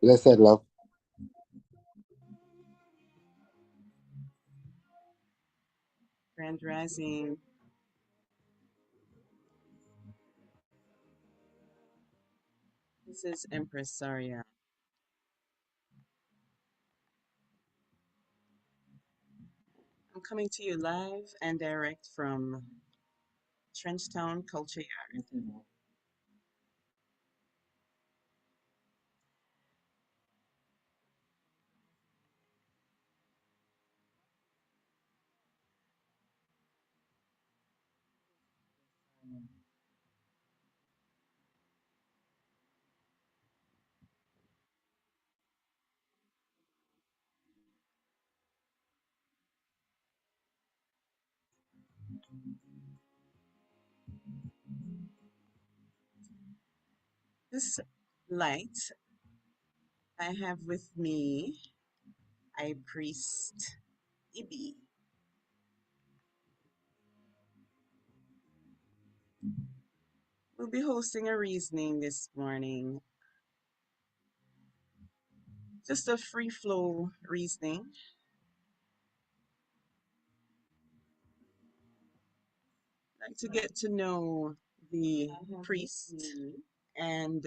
Blessed love. Grand Rising. This is Empress Zaria. I'm coming to you live and direct from Trenchtown Culture Yard. This light I have with me Ipriest Ibbi. We'll be hosting a reasoning this morning, just a free flow reasoning. Like to get to know the priest and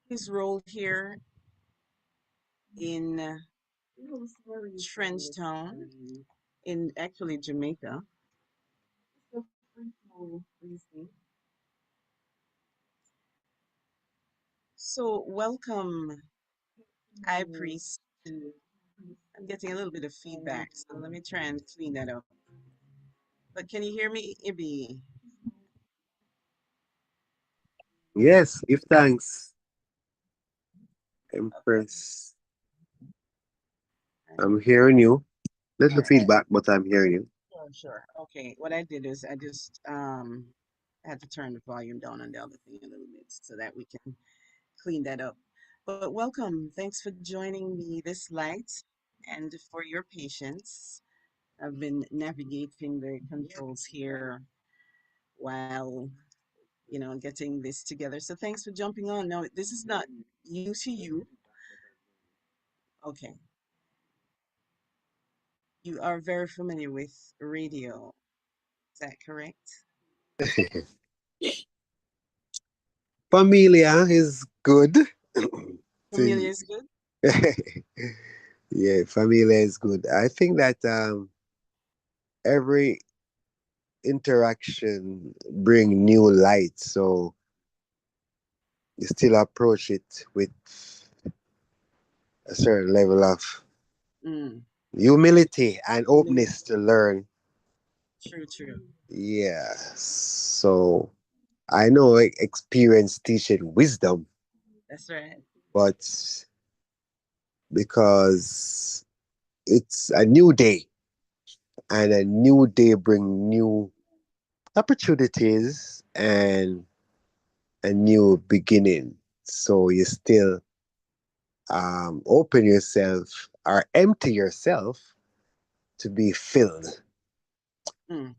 his role here in Trenchtown, in actually Jamaica. So free flow reasoning. So welcome, High Priest. I'm getting a little bit of feedback, so let me try and clean that up. But can you hear me, Ibby? Yes, give thanks, Okay. Empress. I'm hearing you. Little All right. feedback, but I'm hearing you. Sure, sure. Okay. What I did is I just had to turn the volume down on the other thing a little bit so that we can clean that up. But welcome. Thanks for joining me this light and for your patience. I've been navigating the controls here while getting this together. So thanks for jumping on. No, this is not you to you. Okay. You are very familiar with radio. Is that correct? Familia is good. Familiar To- is good? yeah, familia is good. I think that every interaction bring new light, so you still approach it with a certain level of Mm, humility and humility. openness to learn. True, true. Yeah, so I know experience teaching wisdom, That's right. but because it's a new day and a new day bring new opportunities and a new beginning. So you still open yourself or empty yourself to be filled. Mm,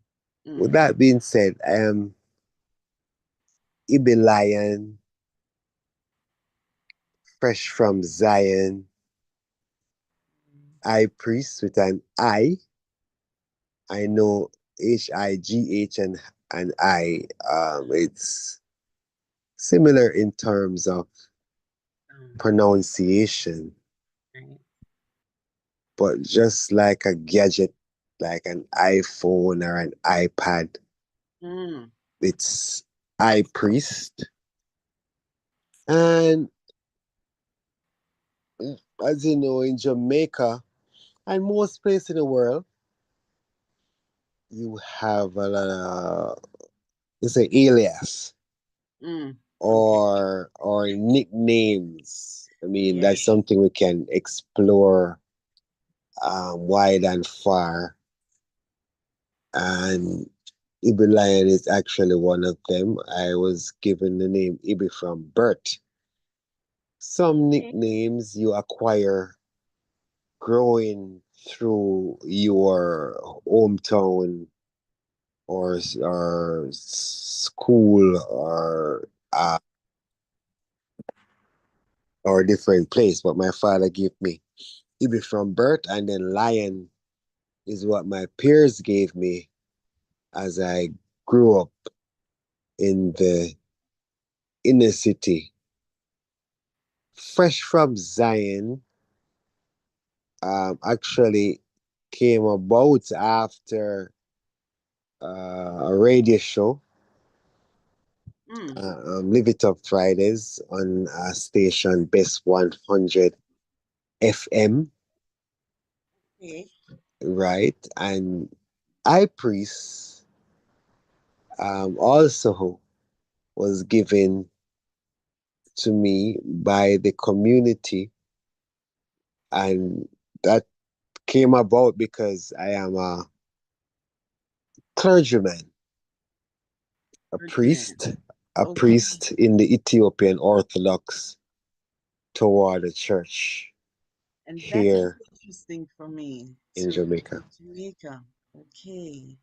With mm. that being said, I am Ibbi Lion, fresh from Zion, I priest with an I. I know HIGH and I. It's similar in terms of Um, pronunciation, right. but just like a gadget, like an iPhone or an iPad, Mm, it's I priest. And as you know, in Jamaica and most places in the world, you have a lot of it's an alias mm. Okay. or nicknames. I mean, that's Yes. something we can explore wide and far. And Ibbi Lion is actually one of them. I was given the name Ibbi from birth. Some Okay. nicknames you acquire growing through your hometown or school or or a different place, but my father gave me Ibbi from birth, and then Lion is what my peers gave me as I grew up in the inner city. Fresh from Zion, actually came about after a radio show, Mm. Live It Up Fridays on a station Best 100 FM, Okay. right? And Ipriest also was given to me by the community, and that came about because I am a clergyman, a Clergyman. priest, a Okay. priest in the Ethiopian Orthodox toward the church And that's here interesting for me in too. Jamaica. Jamaica. Okay.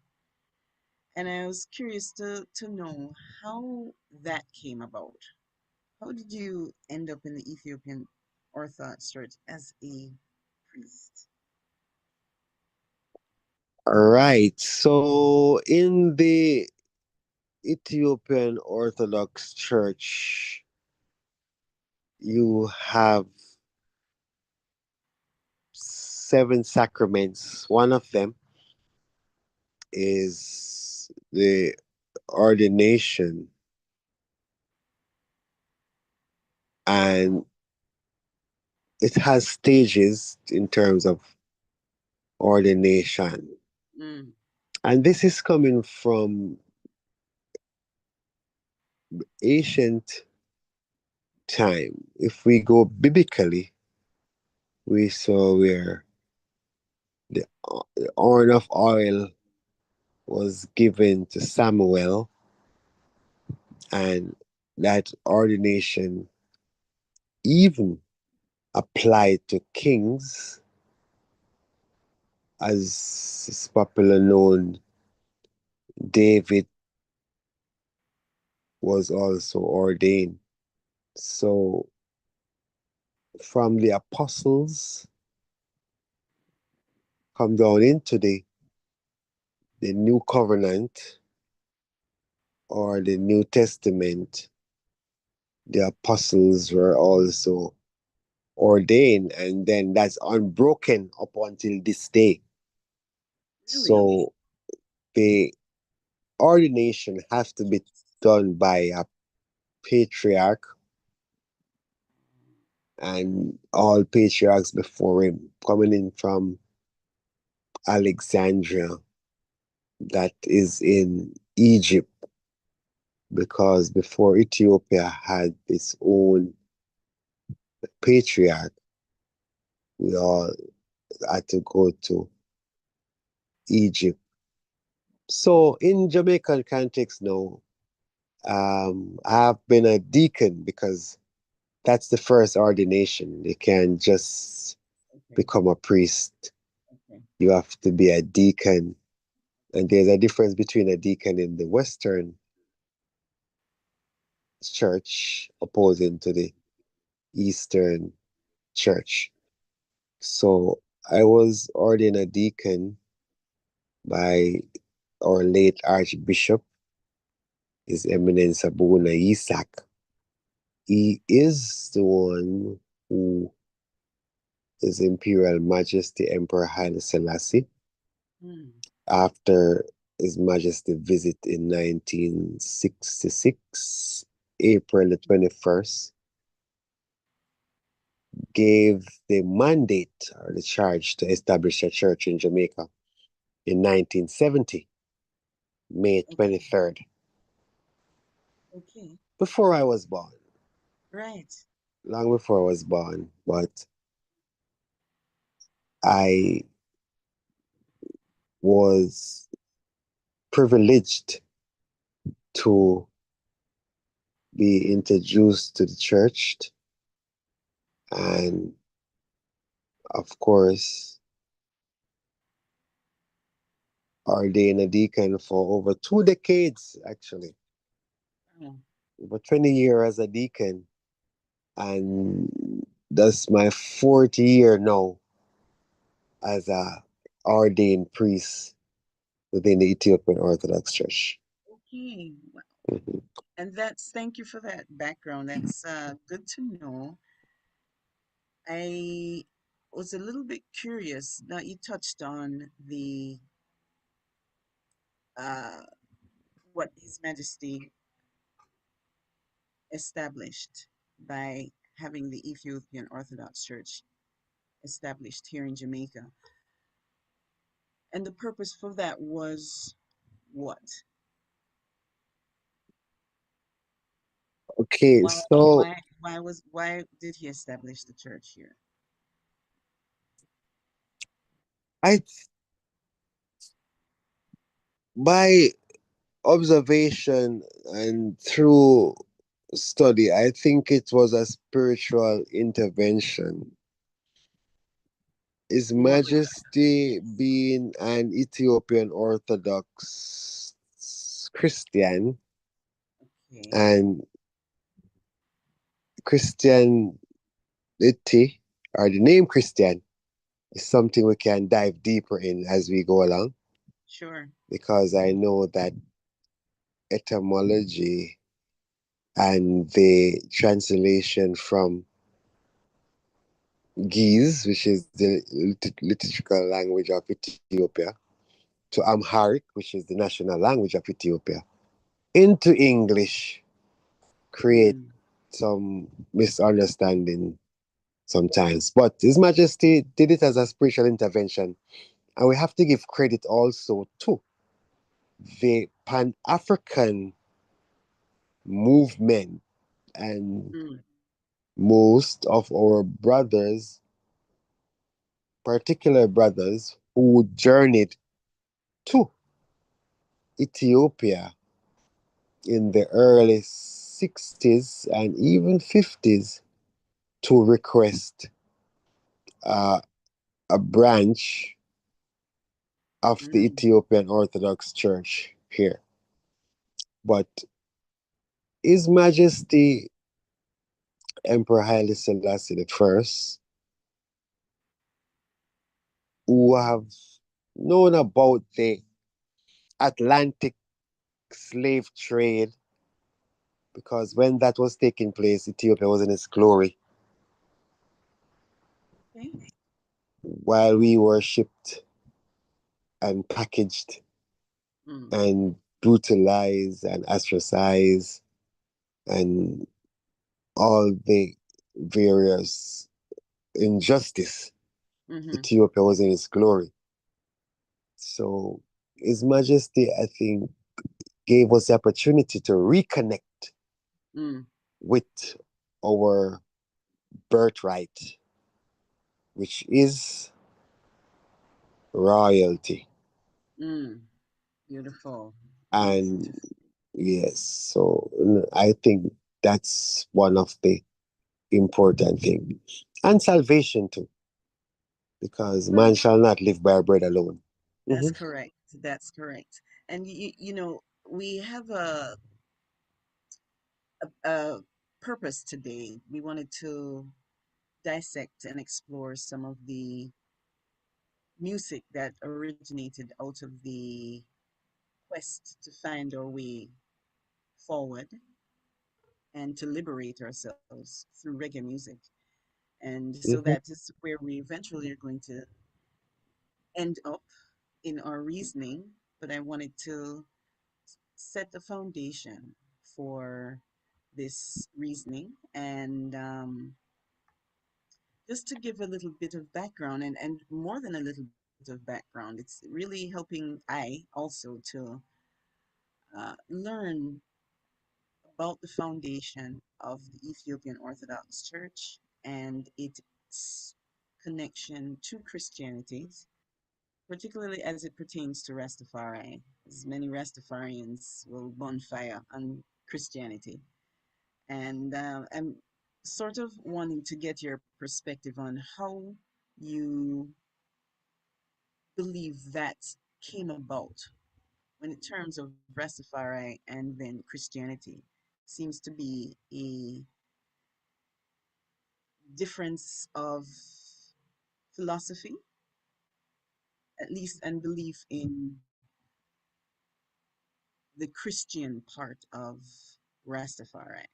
And I was curious to know how that came about. How did you end up in the Ethiopian Orthodox Church as a priest? All right. So in the Ethiopian Orthodox Church, you have seven sacraments. One of them is the ordination, and it has stages in terms of ordination. Mm, And this is coming from ancient time. If we go biblically, we saw where the horn of oil was given to Samuel, and that ordination even applied to kings, as is popular known. David was also ordained. So, from the apostles, come down into the new covenant or the New Testament, the apostles were also ordained, and then that's unbroken up until this day. really? So the ordination has to be done by a patriarch and all patriarchs before him, coming in from Alexandria, that is in Egypt, because before Ethiopia had its own patriarch, we all had to go to Egypt. So in Jamaican context now, I've been a deacon because that's the first ordination. You can't just Okay. become a priest. Okay. You have to be a deacon. And there's a difference between a deacon in the Western church opposing to the Eastern church. So I was ordained a deacon by our late Archbishop, His Eminence Abuna Isaac. He is the one who His Imperial Majesty Emperor Haile Selassie, Mm, after His Majesty visit in 1966, April the 21st, gave the mandate or the charge to establish a church in Jamaica in 1970, May okay. 23rd, Okay. before I was born, Right. long before I was born. But I was privileged to be introduced to the church, and of course, ordained a deacon for over 2 decades, actually, Oh, over 20 years as a deacon. And that's my fourth year now as a ordained priest within the Ethiopian Orthodox Church. Okay. Mhm. And that's thank you for that background. That's good to know. I was a little bit curious. Now you touched on the uh, what His Majesty established by having the Ethiopian Orthodox Church established here in Jamaica, and the purpose for that was what? Okay, Why? so Why did he establish the church here? I by observation and through study, I think it was a spiritual intervention. His In what regard? Majesty, Yes. being an Ethiopian Orthodox Christian, Okay. and Christianity, or the name Christian, is something we can dive deeper in as we go along, Sure. because I know that etymology and the translation from Ge'ez, which is the liturgical language of Ethiopia, to Amharic, which is the national language of Ethiopia, into English, create Mm, some misunderstanding sometimes. But His Majesty did it as a spiritual intervention. And we have to give credit also to the Pan African movement and mm, most of our brothers, particular brothers, who journeyed to Ethiopia in the early 60s and even 50s to request uh, a branch of the mm, Ethiopian Orthodox Church here. But His Majesty Emperor Haile Selassie the First, who have known about the Atlantic slave trade, because when that was taking place, Ethiopia was in its glory, okay. while we were shipped and packaged Mm, and brutalized and ostracized and all the various injustice. mm-hmm, Ethiopia was in its glory. So His Majesty, I think, gave us the opportunity to reconnect mm, with our birthright, which is royalty. mm. Beautiful. Beautiful And to see. yes, so I think that's one of the important things. And salvation too, because man Well, shall not live by bread alone. that's Hmm. correct. That's correct. And we have a purpose today. We wanted to dissect and explore some of the music that originated out of the quest to find our way forward and to liberate ourselves through reggae music. And so Hmm. that is where we eventually are going to end up in our reasoning. But I wanted to set the foundation for this reasoning and just to give a little bit of background and more than a little bit of background, it's really helping I also to learn about the foundation of the Ethiopian Orthodox Church and its connection to Christianity, particularly as it pertains to Rastafari, as many Rastafarians will bonfire on Christianity. And I'm sort of wanting to get your perspective on how you believe that came about when in terms of Rastafari and then Christianity seems to be a difference of philosophy, at least, and belief in the Christian part of Rastafari.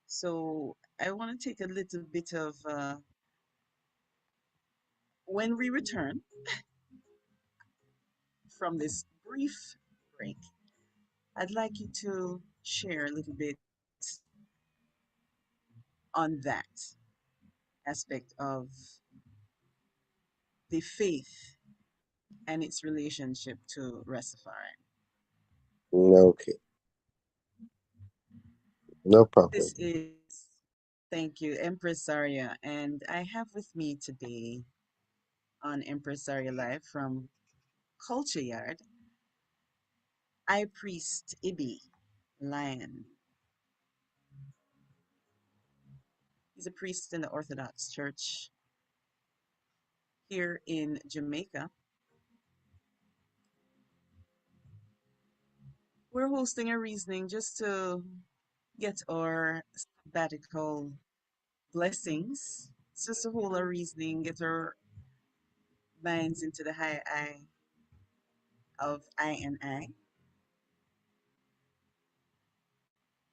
So I want to take a little bit of, when we return from this brief break, I'd like you to share a little bit on that aspect of the faith and its relationship to Rastafari. Okay, no problem. This is, thank you, Empress Zaria, and I have with me today on Empress Zaria Live from Culture Yard, Ipriest Ibbi Lion. He's a priest in the Orthodox Church here in Jamaica. We're hosting a reasoning just to get our sabbatical blessings. It's just a whole reasoning, get our minds into the high eye of I and I.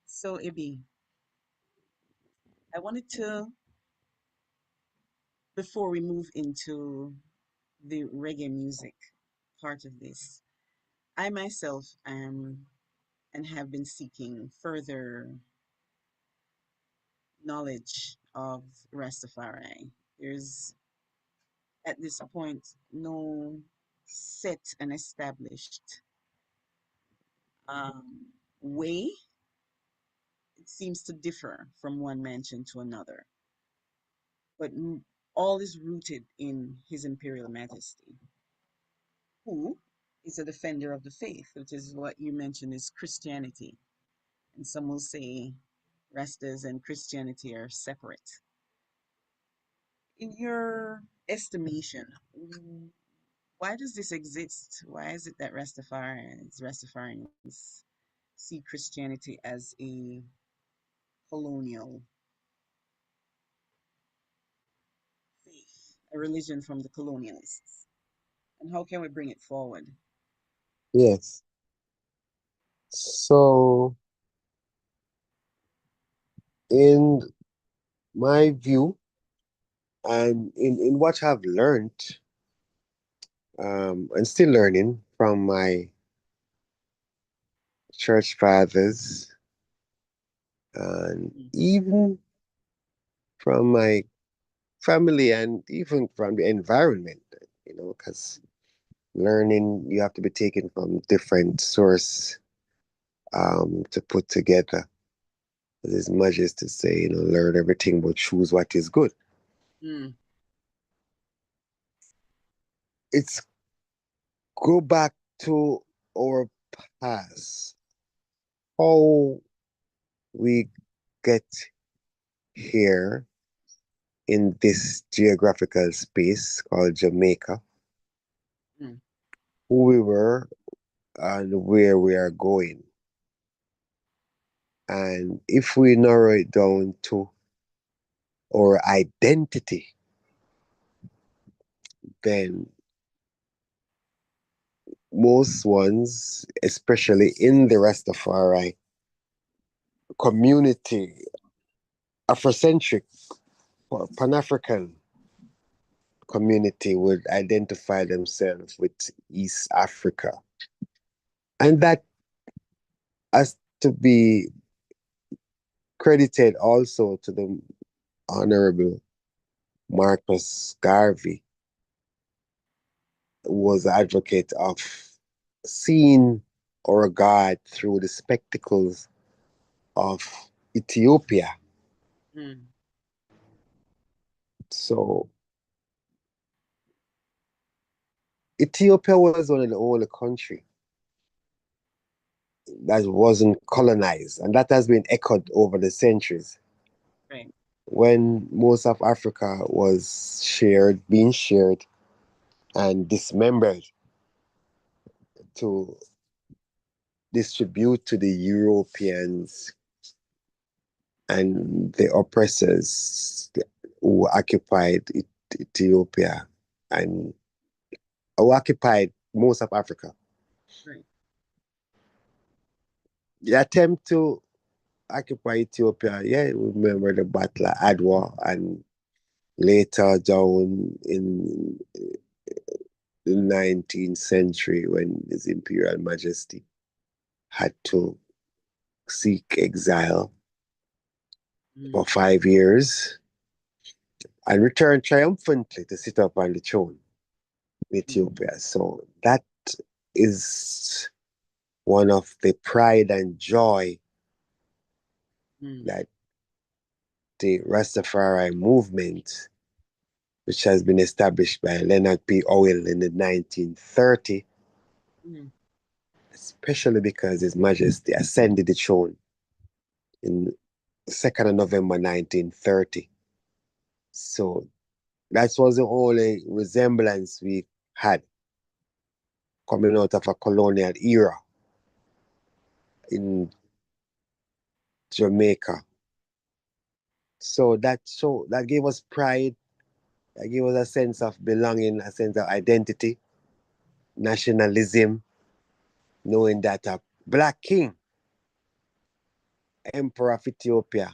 So, Ibby, I wanted to, before we move into the reggae music part of this, I myself am and have been seeking further knowledge of Rastafari. There's at this point no set and established way. It seems to differ from one mansion to another, but all is rooted in His Imperial Majesty, who is a defender of the faith, which is what you mentioned is Christianity. And some will say Rastas and Christianity are separate. In your estimation, why does this exist? Why is it that Rastafarians see Christianity as a colonial faith, a religion from the colonialists? And how can we bring it forward? Yes. So, in my view, and in what I've learned, and still learning from my church fathers, and Mm, even from my family, and even from the environment, because learning you have to be taken from different source to put together. As much as to say, learn everything but choose what is good. mm, It's go back to our past, how we get here in this geographical space called Jamaica, mm, who we were and where we are going. And if we narrow it down to our identity, then most ones, especially in the Rastafari community, Afrocentric or Pan African community, would identify themselves with East Africa. And that has to be credited also to the Honorable Marcus Garvey, who was an advocate of seeing our God through the spectacles of Ethiopia. mm, So Ethiopia was one of the only country that wasn't colonized, and that has been echoed over the centuries. right. When most of Africa was being shared and dismembered to distribute to the Europeans and the oppressors, who who occupied Ethiopia and who occupied most of Africa. Right. The attempt to occupy Ethiopia, yeah, remember the Battle of Adwa, and later down in the 19th century when His Imperial Majesty had to seek exile for 5 years and return triumphantly to sit up on the throne in Ethiopia. So that is one of the pride and joy that the Rastafari movement, which has been established by Leonard P. Oil in the 1930s, especially because His Majesty ascended the throne in 2nd of November 1930. So that was the only resemblance we had coming out of a colonial era in Jamaica. So that gave us pride, that gave us a sense of belonging, a sense of identity, nationalism, knowing that a black king, Emperor of Ethiopia,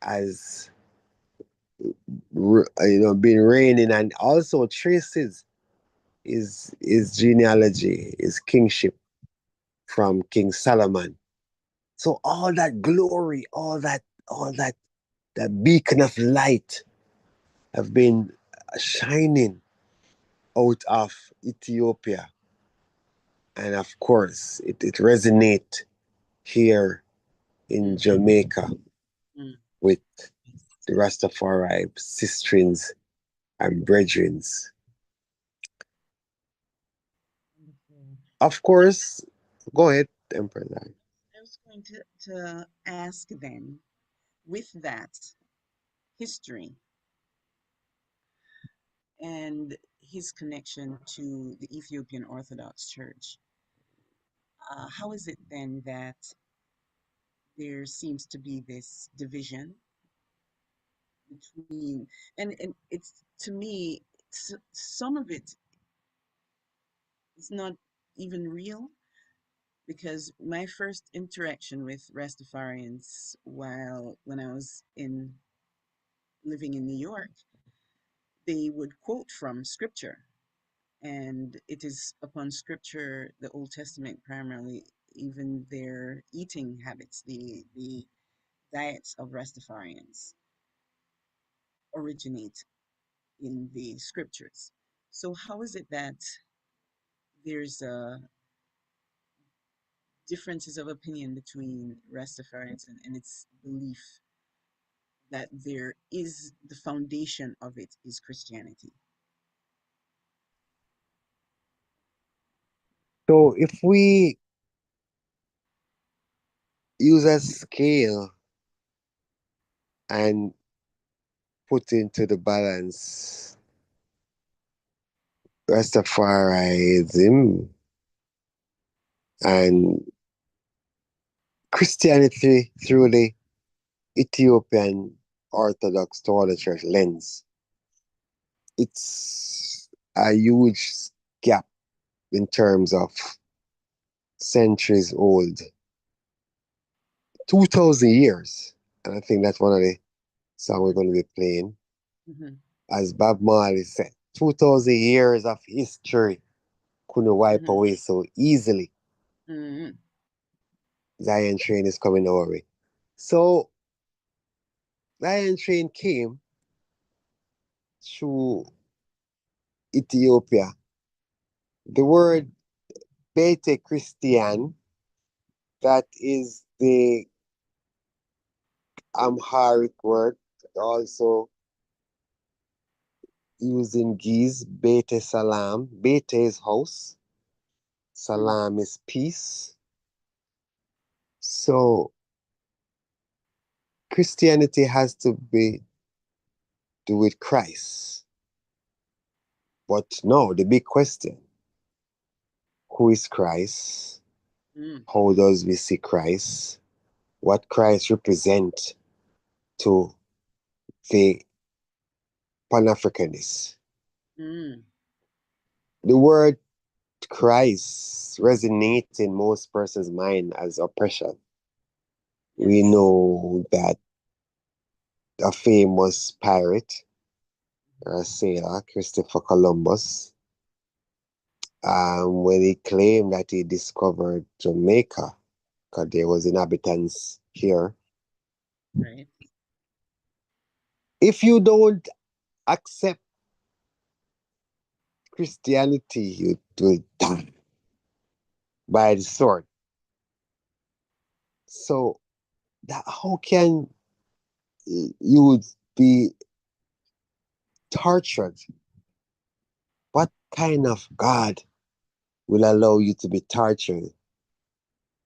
has been reigning, and also traces his genealogy, his kingship from King Solomon. So all that glory, that beacon of light have been shining out of Ethiopia. And of course, it resonates here in Jamaica with the Rastafari sisterins and brethrens. Of course, go ahead, Empress. I was going to ask then, with that history and his connection to the Ethiopian Orthodox Church, how is it then that there seems to be this division between, and it's, to me, some of it is not even real, because my first interaction with Rastafarians when I was in living in New York, they would quote from scripture, and it is upon scripture, the Old Testament primarily, even their eating habits, the diets of Rastafarians originate in the scriptures. So how is it that there's differences of opinion between Rastafarians and its belief that there is the foundation of it is Christianity? So if we use a scale and put into the balance Rastafarianism and Christianity through the Ethiopian Orthodox Church lens, it's a huge gap in terms of centuries old, 2,000 years. And I think that's one of the songs we're going to be playing. Mm-hmm. As Bob Marley said, 2,000 years of history couldn't wipe Mm-hmm. away so easily. Mm-hmm. Zion Train is coming our way. So Zion Train came through Ethiopia. The word Bete Christian, that is the Amharic word, also used in Geese, Bete Salam. Bete is house, Salam is peace. So Christianity has to be do with Christ. But no, the big question, who is Christ? Mm-hmm. How does we see Christ? What Christ represent to the Pan Africanists. Mm. The word Christ resonates in most persons' mind as oppression. We Yes. know that a famous pirate or sailor, Christopher Columbus, when he claimed that he discovered Jamaica, because there was inhabitants here. Right. If you don't accept Christianity, you will die by the sword. So that how can you be tortured? What kind of God will allow you to be tortured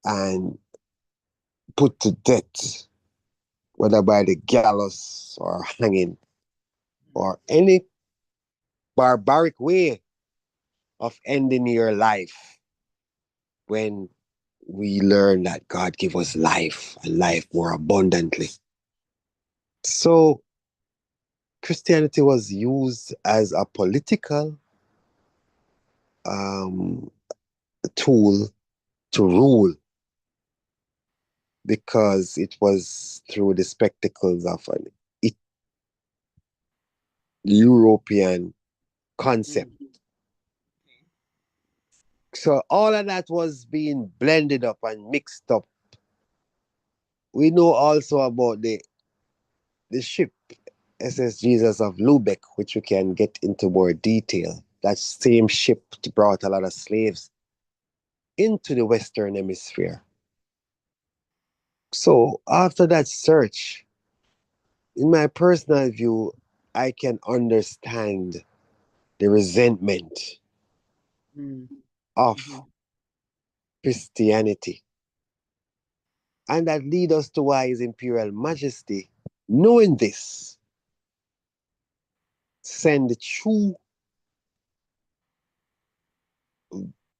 and put to death, whether by the gallows or hanging or any barbaric way of ending your life when we learn that God give us life and life more abundantly. So Christianity was used as a political um, tool to rule because it was through the spectacles of an European concept. Mm. Okay. So all of that was being blended up and mixed up. We know also about the ship SS Jesus of Lubeck, which we can get into more detail. That same ship brought a lot of slaves into the Western Hemisphere. So after that search, in my personal view, I can understand the resentment Mm. of Mm-hmm. Christianity. And that lead us to why His Imperial Majesty, knowing this, send the true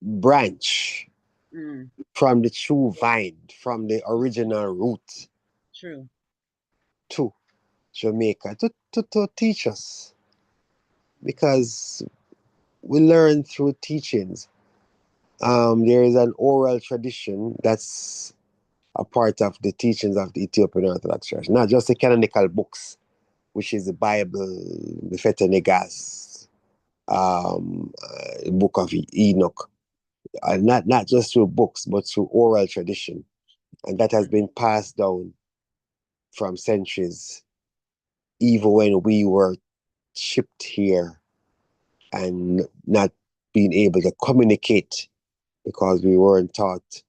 branch Mm. from the true vine, from the original root True. to Jamaica to teach us. Because we learn through teachings. There is an oral tradition that's a part of the teachings of the Ethiopian Orthodox Church, not just the canonical books, which is the Bible, the Fetenegas, the Book of Enoch, not just through books, but through oral tradition. And that has Mm. been passed down from centuries, even when we were shipped here and not being able to communicate because we weren't taught,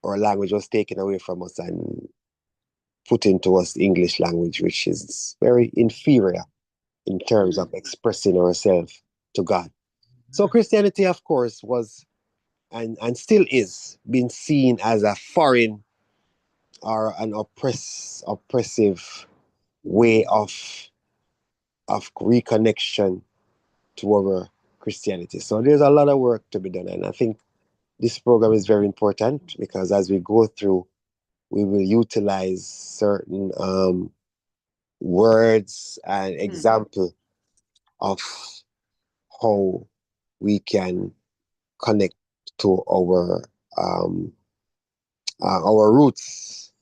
our language was taken away from us and put into us the English language, which is very inferior in terms of Mm. expressing ourselves to God. So Christianity, of course, was and still is being seen as a foreign or an oppressive way of reconnection to our Christianity. So there's a lot of work to be done, and I think this program is very important because as we go through, we will utilize certain words and Mm. example of how we can connect to our roots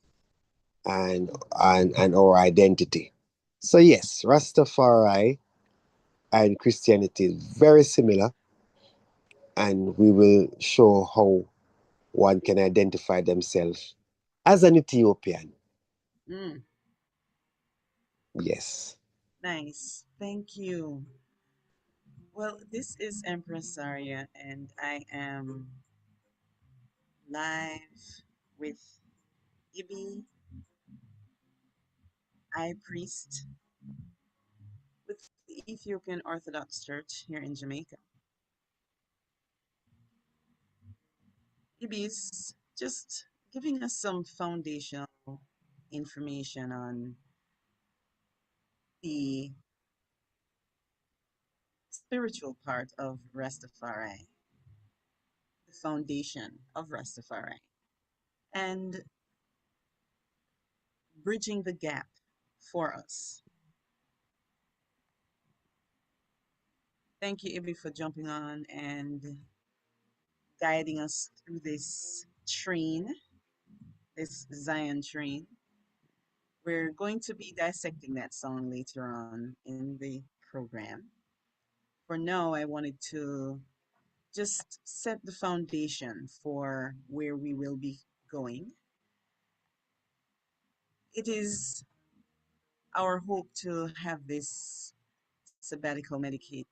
and our identity. So yes, Rastafari and Christianity is very similar, and we will show how one can identify themselves as an Ethiopian. Mm. Yes. Nice. Thank you. Well, this is Empress Zaria, and I am live with Ibi Ipriest with the Ethiopian Orthodox Church here in Jamaica. Ibi is just giving us some foundational information on the spiritual part of Rastafari, the foundation of Rastafari, and bridging the gap for us. Thank you, Ibby, for jumping on and guiding us through this train, this Zion train. We're going to be dissecting that song later on in the program. For now, I wanted to just set the foundation for where we will be going. It is our hope to have this sabbatical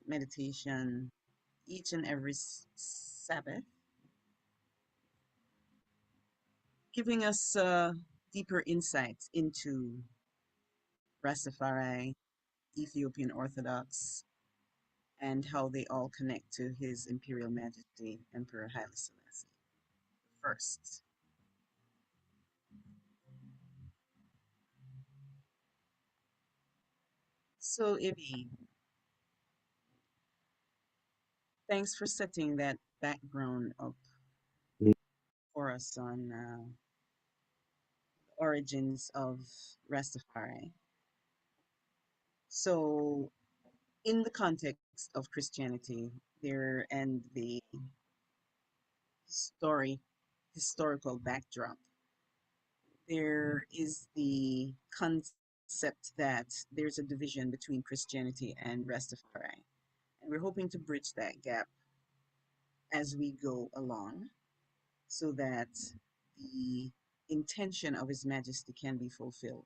meditation each and every Sabbath, giving us deeper insights into Rastafari, Ethiopian Orthodox, and how they all connect to His Imperial Majesty Emperor Haile Selassie first. So, Ibi, thanks for setting that background up for us on origins of Rastafari. So, in the context of Christianity, there and the story historical backdrop, there is the concept that there's a division between Christianity and Rastafari. And we're hoping to bridge that gap as we go along so that the intention of His Majesty can be fulfilled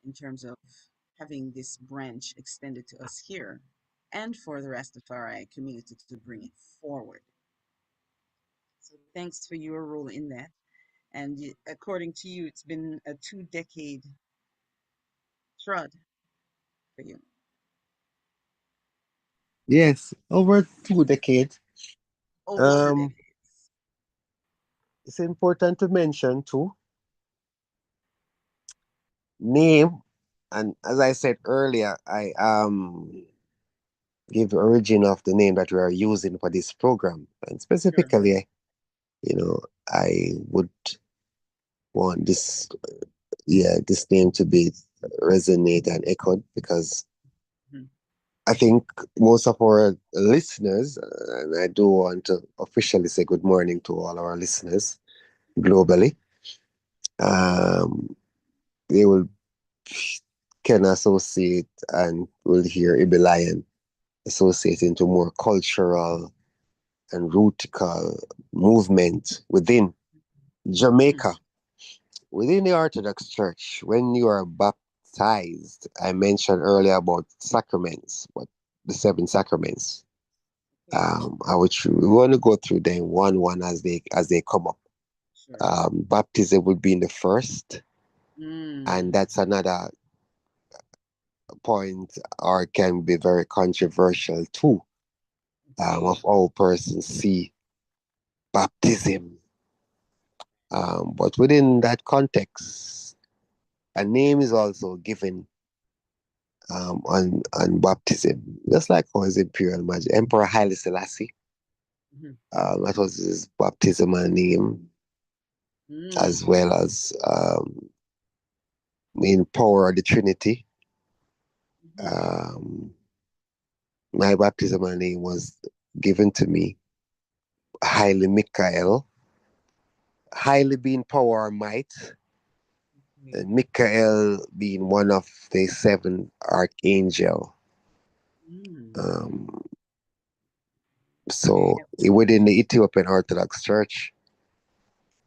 in terms of having this branch extended to us here and for the Rastafari community to bring it forward. So thanks for your role in that. And according to you, it's been a 2 decade trod for you. Yes, over 2 decades. Over two Um, decades. it's important to mention too, name, and as I said earlier, I give origin of the name that we are using for this program, and Sure. specifically, you know, I would want this name to be resonate and echoed because Mhm. I think most of our listeners, and I do want to officially say good morning to all our listeners globally. Um, they will can associate and will hear Ibbi Lion associating to more cultural and rootical movement within Mhm. Jamaica, within the Orthodox Church. When you are baptized, I mentioned earlier about sacraments, but the 7 sacraments. Okay. I would we want to go through them one as they come up. Sure. Baptism would be in the first, and Mm. that's another point, or can be very controversial too. Okay. Of how persons see baptism. But within that context, a name is also given on baptism, just like how his Imperial Majesty Emperor Haile Selassie. Mhm. That was his baptismal name, as Mm. well as in power of the Trinity. Mhm. Um, my baptismal name was given to me Haile Michael, Haile being power or might, Okay. and Michael being one of the 7 archangel. Mm. Um, Okay. so within the Ethiopian Orthodox Church,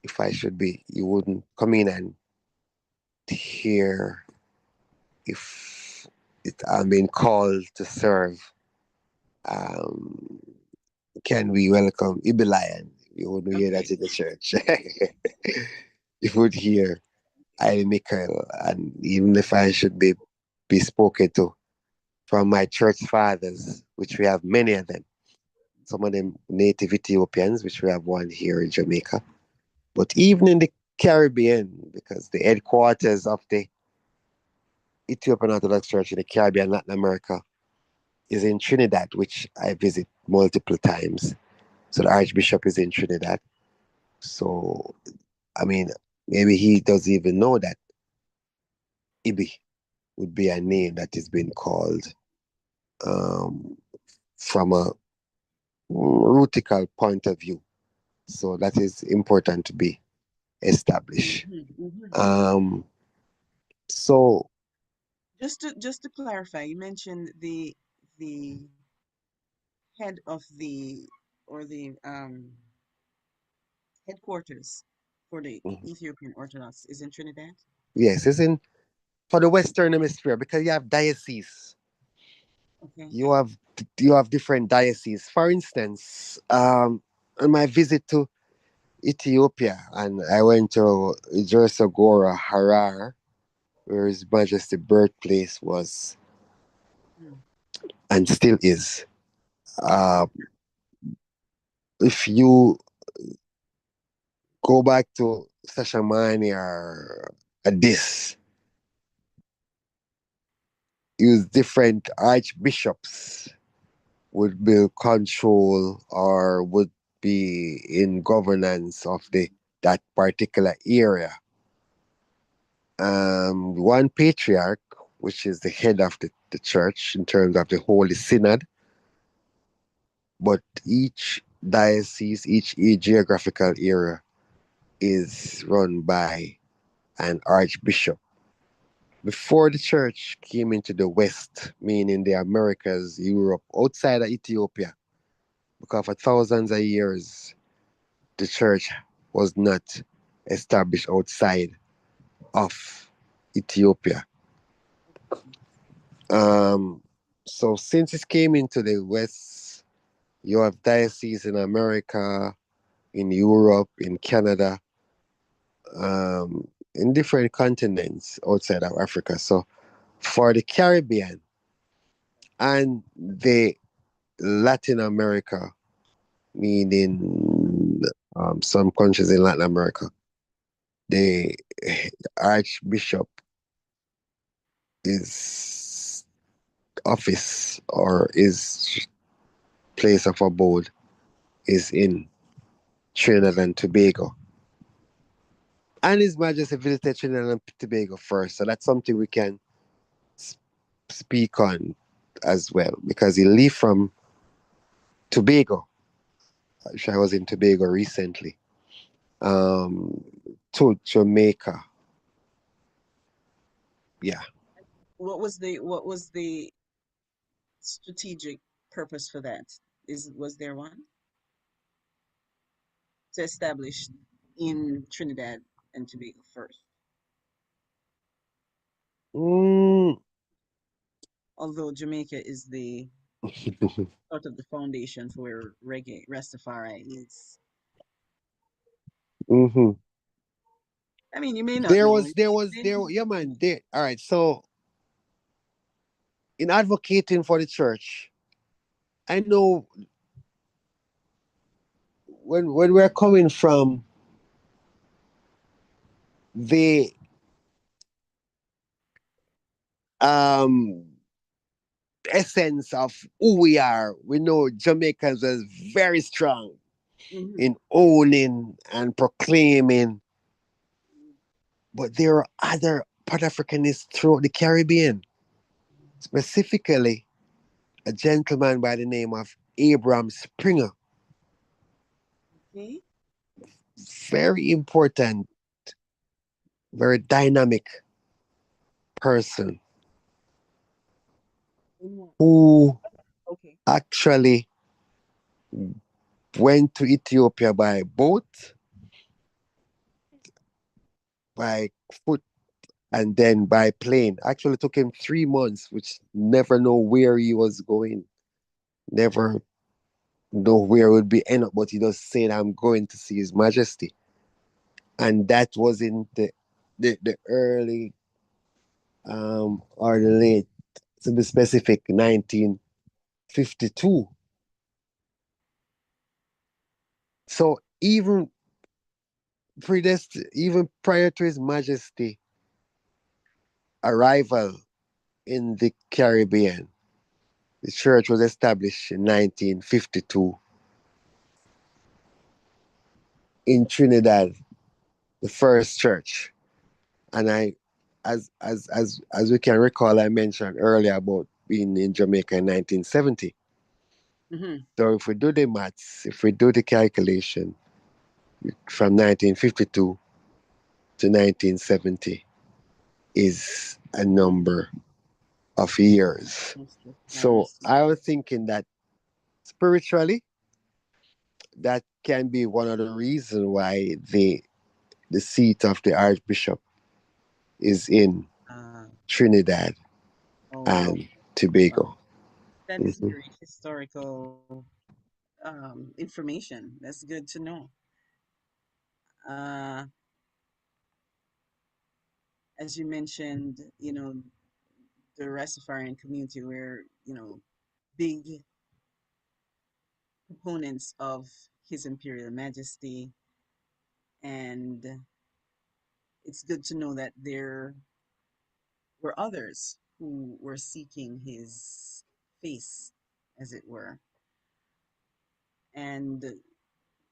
if I should be, you wouldn't come in and hear if I'm being called to serve. Um, can we welcome Ibbi Lion? You wouldn't hear that Okay. in the church. You would hear I Michael, and even if I should be spoken to from my church fathers, which we have many of them, some of them native Ethiopians, which we have one here in Jamaica, but even in the Caribbean, because the headquarters of the Ethiopian Orthodox Church in the Caribbean, Latin America, is in Trinidad, which I visit multiple times. So the Archbishop is in Trinidad. So, I mean, maybe he doesn't even know that Ibbi. would be a name that is being called um, from a rutical point of view. So that is important to be established. Hmm. Um, so Just to clarify, you mentioned the head of the or the headquarters for the Ethiopian Orthodox is in Trinidad. yes, it's in for the Western Hemisphere because you have dioceses. Okay. You have you have different dioceses. For instance, on my visit to Ethiopia, and I went to Jersogora, Harar, where His Majesty birthplace was Mm. and still is. Uh, if you go back to Sashamani or Addis, use different archbishops would be control or would be in governance of the that particular area. One patriarch, which is the head of the church in terms of the Holy Synod, but each diocese, each geographical area is run by an archbishop. Before the church came into the West, meaning the Americas, Europe, outside of Ethiopia, because for thousands of years, the church was not established outside of Ethiopia. Um, so since it came into the West, you have dioceses in America, in Europe, in Canada, in different continents outside of Africa. So for the Caribbean and the Latin America, meaning some countries in Latin America, the Archbishop is office or his place of abode is in Trinidad and Tobago. And His Majesty visited Trinidad and Tobago first, so that's something we can speak on as well because he left from Tobago. I was in Tobago recently. Um, to Jamaica. Yeah. What was the strategic purpose for that? Was there one to establish in Trinidad and Tobago first? Mm. Although Jamaica is the sort of the foundation for where reggae Rastafari is. hmm I mean, you may not know. It may not yeah, be. man. There. All right. So, in advocating for the church, I know when we're coming from the um essence of who we are, we know Jamaicans are very strong Hmm. in owning and proclaiming, but there are other Pan Africanists throughout the Caribbean, specifically a gentleman by the name of Abraham Springer. Okay. Very important, very dynamic person In what? who Okay. actually went to Ethiopia by boat, by foot, and then by plane. Actually took him 3 months, which never know where he was going, never know where it would be end up, but he just said, I'm going to see His Majesty. And that was in the early or the late, to be specific, 1952. So even prior to His Majesty arrival in the Caribbean, the church was established in 1952 in Trinidad, the first church. And as we can recall, I mentioned earlier about being in Jamaica in 1970. Mm-hmm. So if we do the maths, if we do the calculation from 1952 to 1970 is a number of years. Most So profoundly. I was thinking that spiritually, that can be one of the reasons why the seat of the Archbishop is in Trinidad Oh, wow. and Wow. Tobago. That is Hmm. great historical information. That's good to know. Uh, as you mentioned, the Rastafarian community were, big proponents of His Imperial Majesty, and it's good to know that there were others who were seeking his face, as it were. And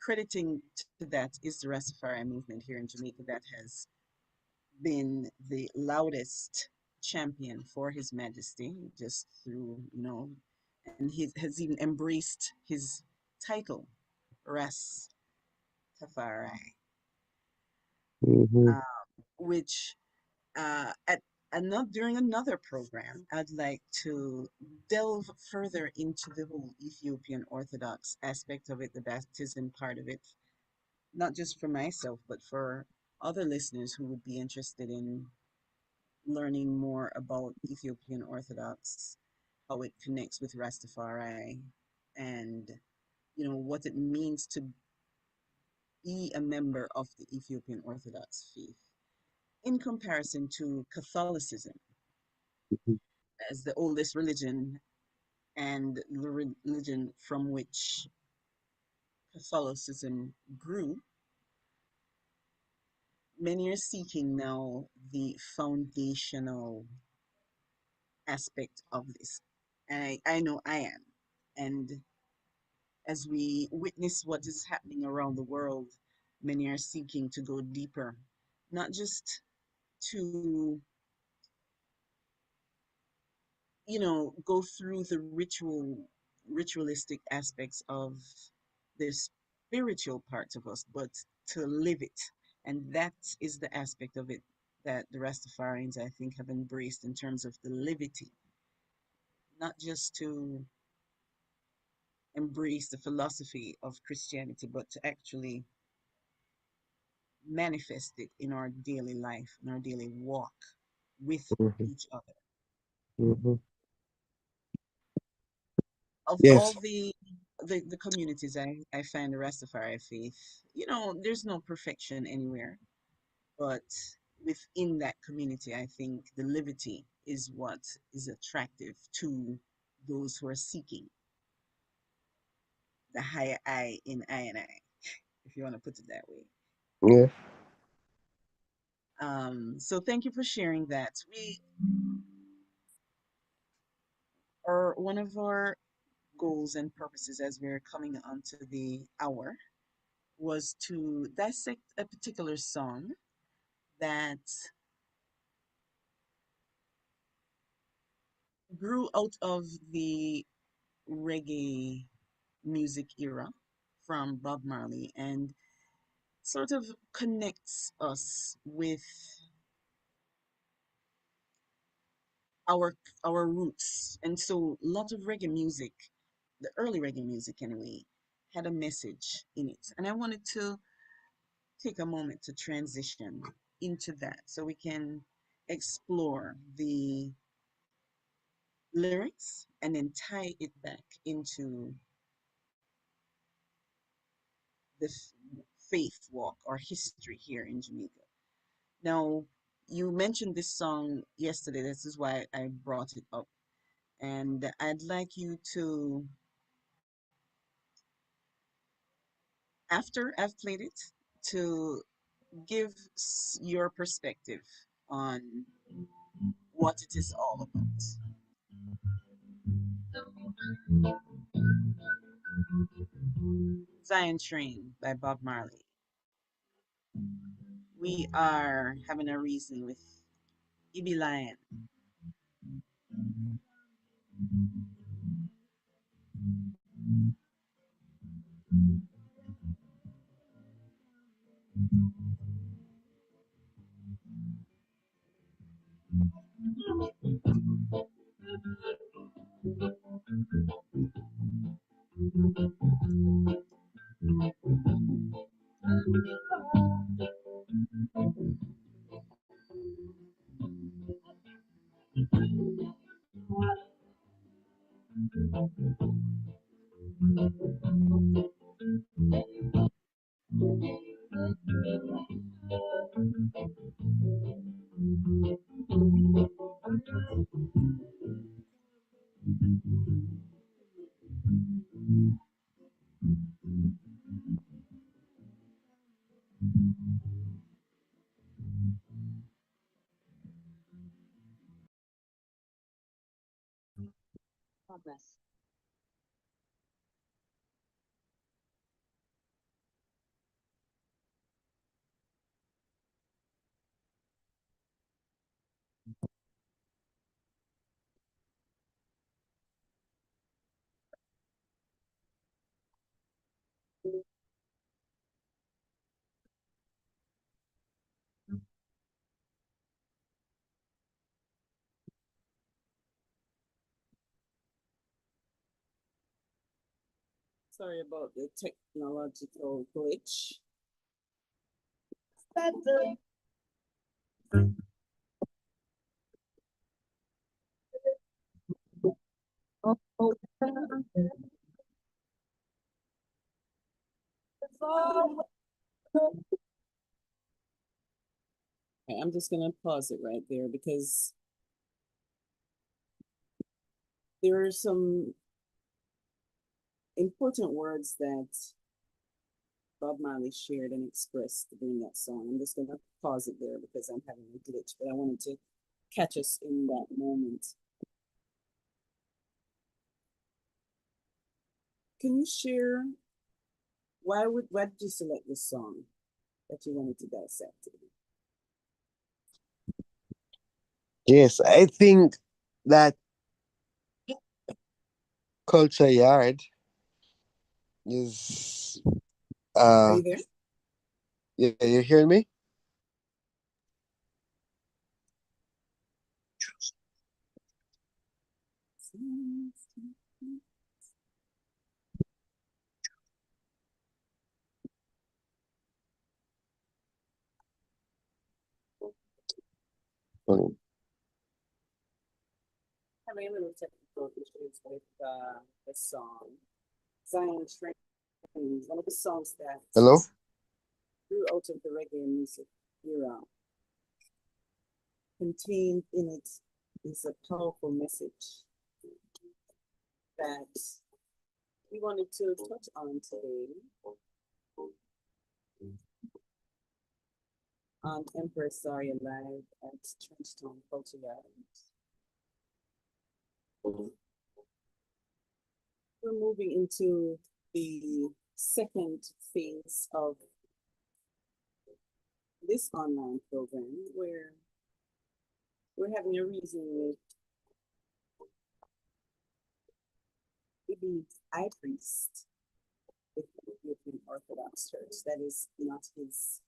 crediting to that is the Rastafari movement here in Jamaica that has been the loudest champion for His Majesty, just through, and he has even embraced his title, Ras Tafari, Hmm. uh, which at during another program, I'd like to delve further into the whole Ethiopian Orthodox aspect of it, the baptism part of it, not just for myself, but for other listeners who would be interested in learning more about Ethiopian Orthodox, how it connects with Rastafari, and what it means to be a member of the Ethiopian Orthodox faith in comparison to Catholicism as the oldest religion and the religion from which Catholicism grew. Many are seeking now the foundational aspect of this. I know I am. And as we witness what is happening around the world, many are seeking to go deeper, not just to, go through the ritualistic aspects of the spiritual parts of us, but to live it. And that is the aspect of it that the Rastafarians, I think, have embraced in terms of the livity, not just to embrace the philosophy of Christianity, but to actually manifest it in our daily life, in our daily walk with Hmm. each other. Hmm. Of all Yes. the communities I find the Rastafari faith, there's no perfection anywhere, but within that community, I think the liberty is what is attractive to those who are seeking the higher I in I and I, if you want to put it that way. Yeah. So thank you for sharing that. We are one of our goals and purposes as we're coming onto the hour was to dissect a particular song that grew out of the reggae music era from Bob Marley and sort of connects us with our our roots. And so a lot of reggae music, the early reggae music anyway, had a message in it. And I wanted to take a moment to transition into that so we can explore the lyrics and then tie it back into the faith walk or history here in Jamaica. Now, you mentioned this song yesterday. This is why I brought it up. And I'd like you to, after I've played it, to give your perspective on what it is all about. Zion Train by Bob Marley. We are having a reason with Ibbi Lion. Progress. Sorry about the technological glitch. Okay, I'm just gonna pause it right there because there are some important words that Bob Marley shared and expressed during that song. I'm just gonna pause it there because I'm having a glitch, but I wanted to catch us in that moment. Can you share why did you select this song that you wanted to dissect today? Yes, I think that culture yard is Are you there? yeah, you hearing me? Mm. Having a little technical issues with the song. Zion Train is one of the songs that Hello? grew out of the reggae music era. Contained in it is a powerful message that we wanted to touch on today on Empress Zaria live at Trenchtown Culture Gardens. We're moving into the second phase of this online program where we're having a reason with Ibbi Ipriest with the Ethiopian Orthodox Church. That is not his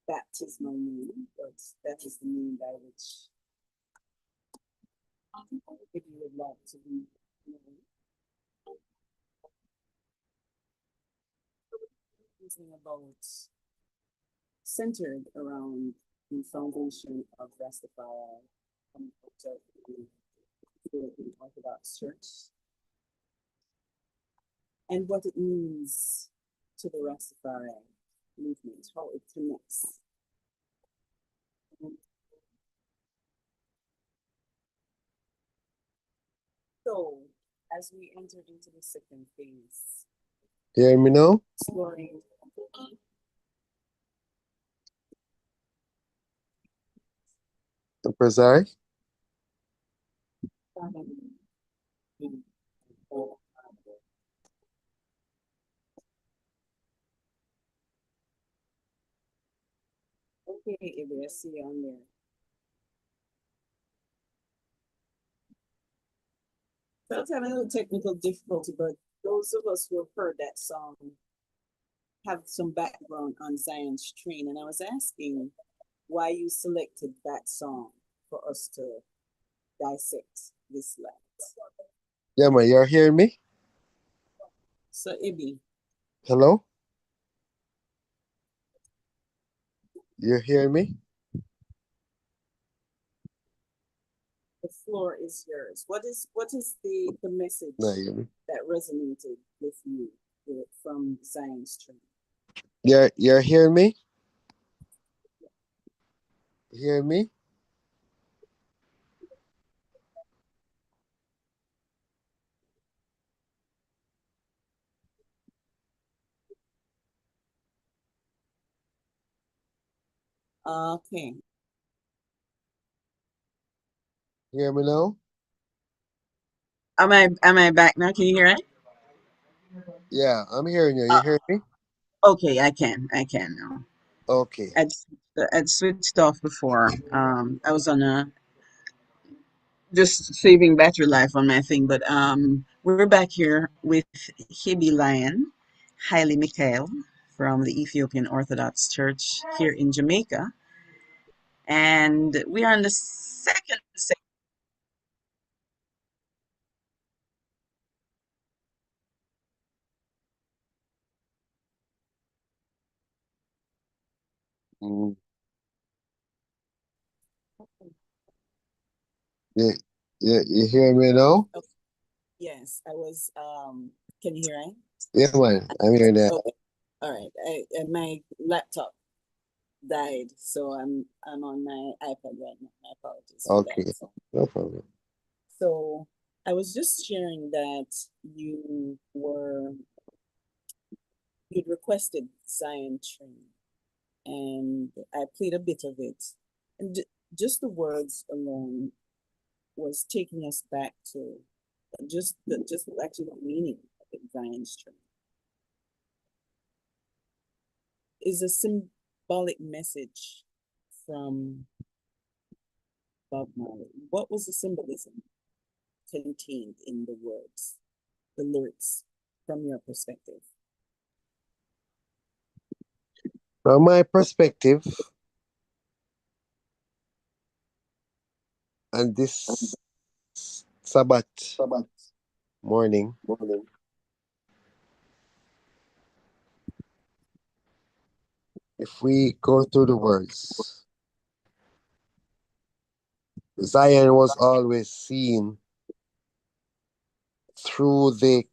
baptismal name, but that is the name by which Ibbi would like to be known. Something about centered around the foundation of Rastafari coming out of the Ethiopian Orthodox Church and what it means to the Rastafari movement, how it connects. So, as we enter into the second phase, You hear me now? exploring Empress Zari? okay, Ibbi, I see you on there. So I was having a little technical difficulty, but those of us who have heard that song have some background on Zion's Train, and I was asking why you selected that song for us to dissect this land. Yeah, man, you're hearing me? So Ibbi, Hello? You're hearing me? the floor is yours. What is the message No, you hear me? that resonated with you from Zion's Train? You're hearing me? Hearing me? Okay. Hear me now? Am I back now? Can you hear it? Yeah, I'm hearing you. Uh, You hear me? okay, I can now. Okay. I'd switched off before. I was on a just saving battery life on my thing, but we're back here with Ibbi Lion, Haile Mikhail from the Ethiopian Orthodox Church here in Jamaica, and we are in the second segment. Mm, you, you hear me now? Oh, yes, I was. Can you hear me? Yeah, man, I'm hearing that. Okay, all right. My laptop died, so I'm on my iPad right now. My apologies for Okay, that. So, no problem. so I was just sharing that you'd requested Zion Train, and I played a bit of it, and just the words alone was taking us back to just actually the meaning of it, Zion's Train is a symbolic message from Bob Marley. What was the symbolism contained in the words, the lyrics, from your perspective? From my perspective, and this Sabbath morning, if we go through the words, Zion was always seen through the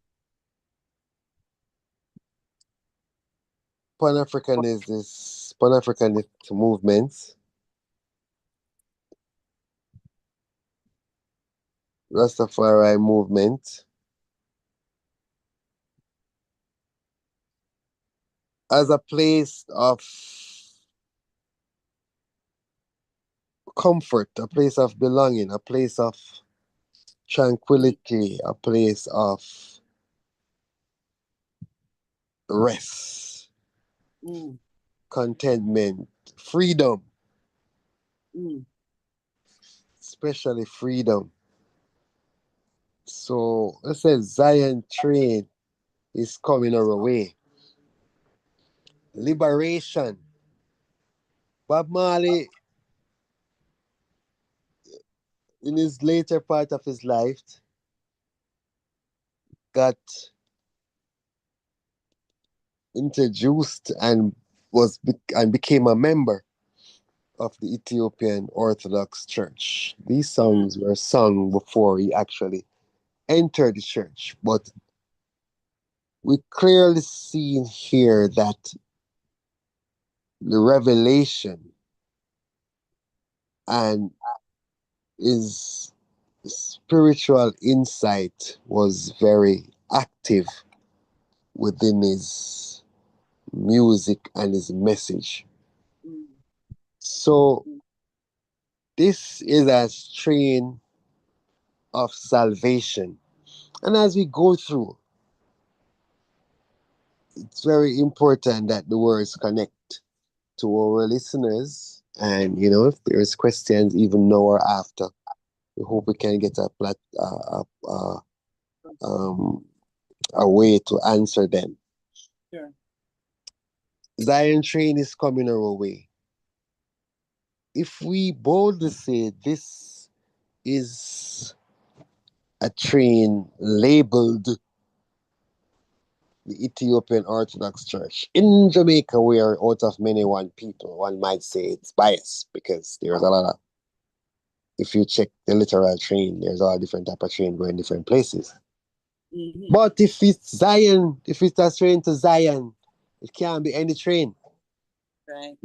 Pan-Africanist movements, Rastafari movement, as a place of comfort, a place of belonging, a place of tranquility, a place of rest, Mm, contentment, freedom, mm, especially freedom. So I said Zion train is coming our way. Liberation. Bob Marley, in his later part of his life, got introduced and and became a member of the Ethiopian Orthodox Church. These mm, songs were sung before he actually entered the church, but we clearly see here that the revelation and his spiritual insight was very active within his music and his message. mm, So this is a strain of salvation. And as we go through, it's very important that the words connect to our listeners. And if there's questions, even now or after, we hope we can get a um, a way to answer them. Sure. Zion train is coming our way. If we boldly say this is a train labeled the Ethiopian Orthodox Church. In Jamaica, we are out of many one people. One might say it's biased because there's a lot of, if you check the literal train, there's all different type of train going different places. Mm-hmm. But if it's Zion, if it's a train to Zion, it can't be any train. Right.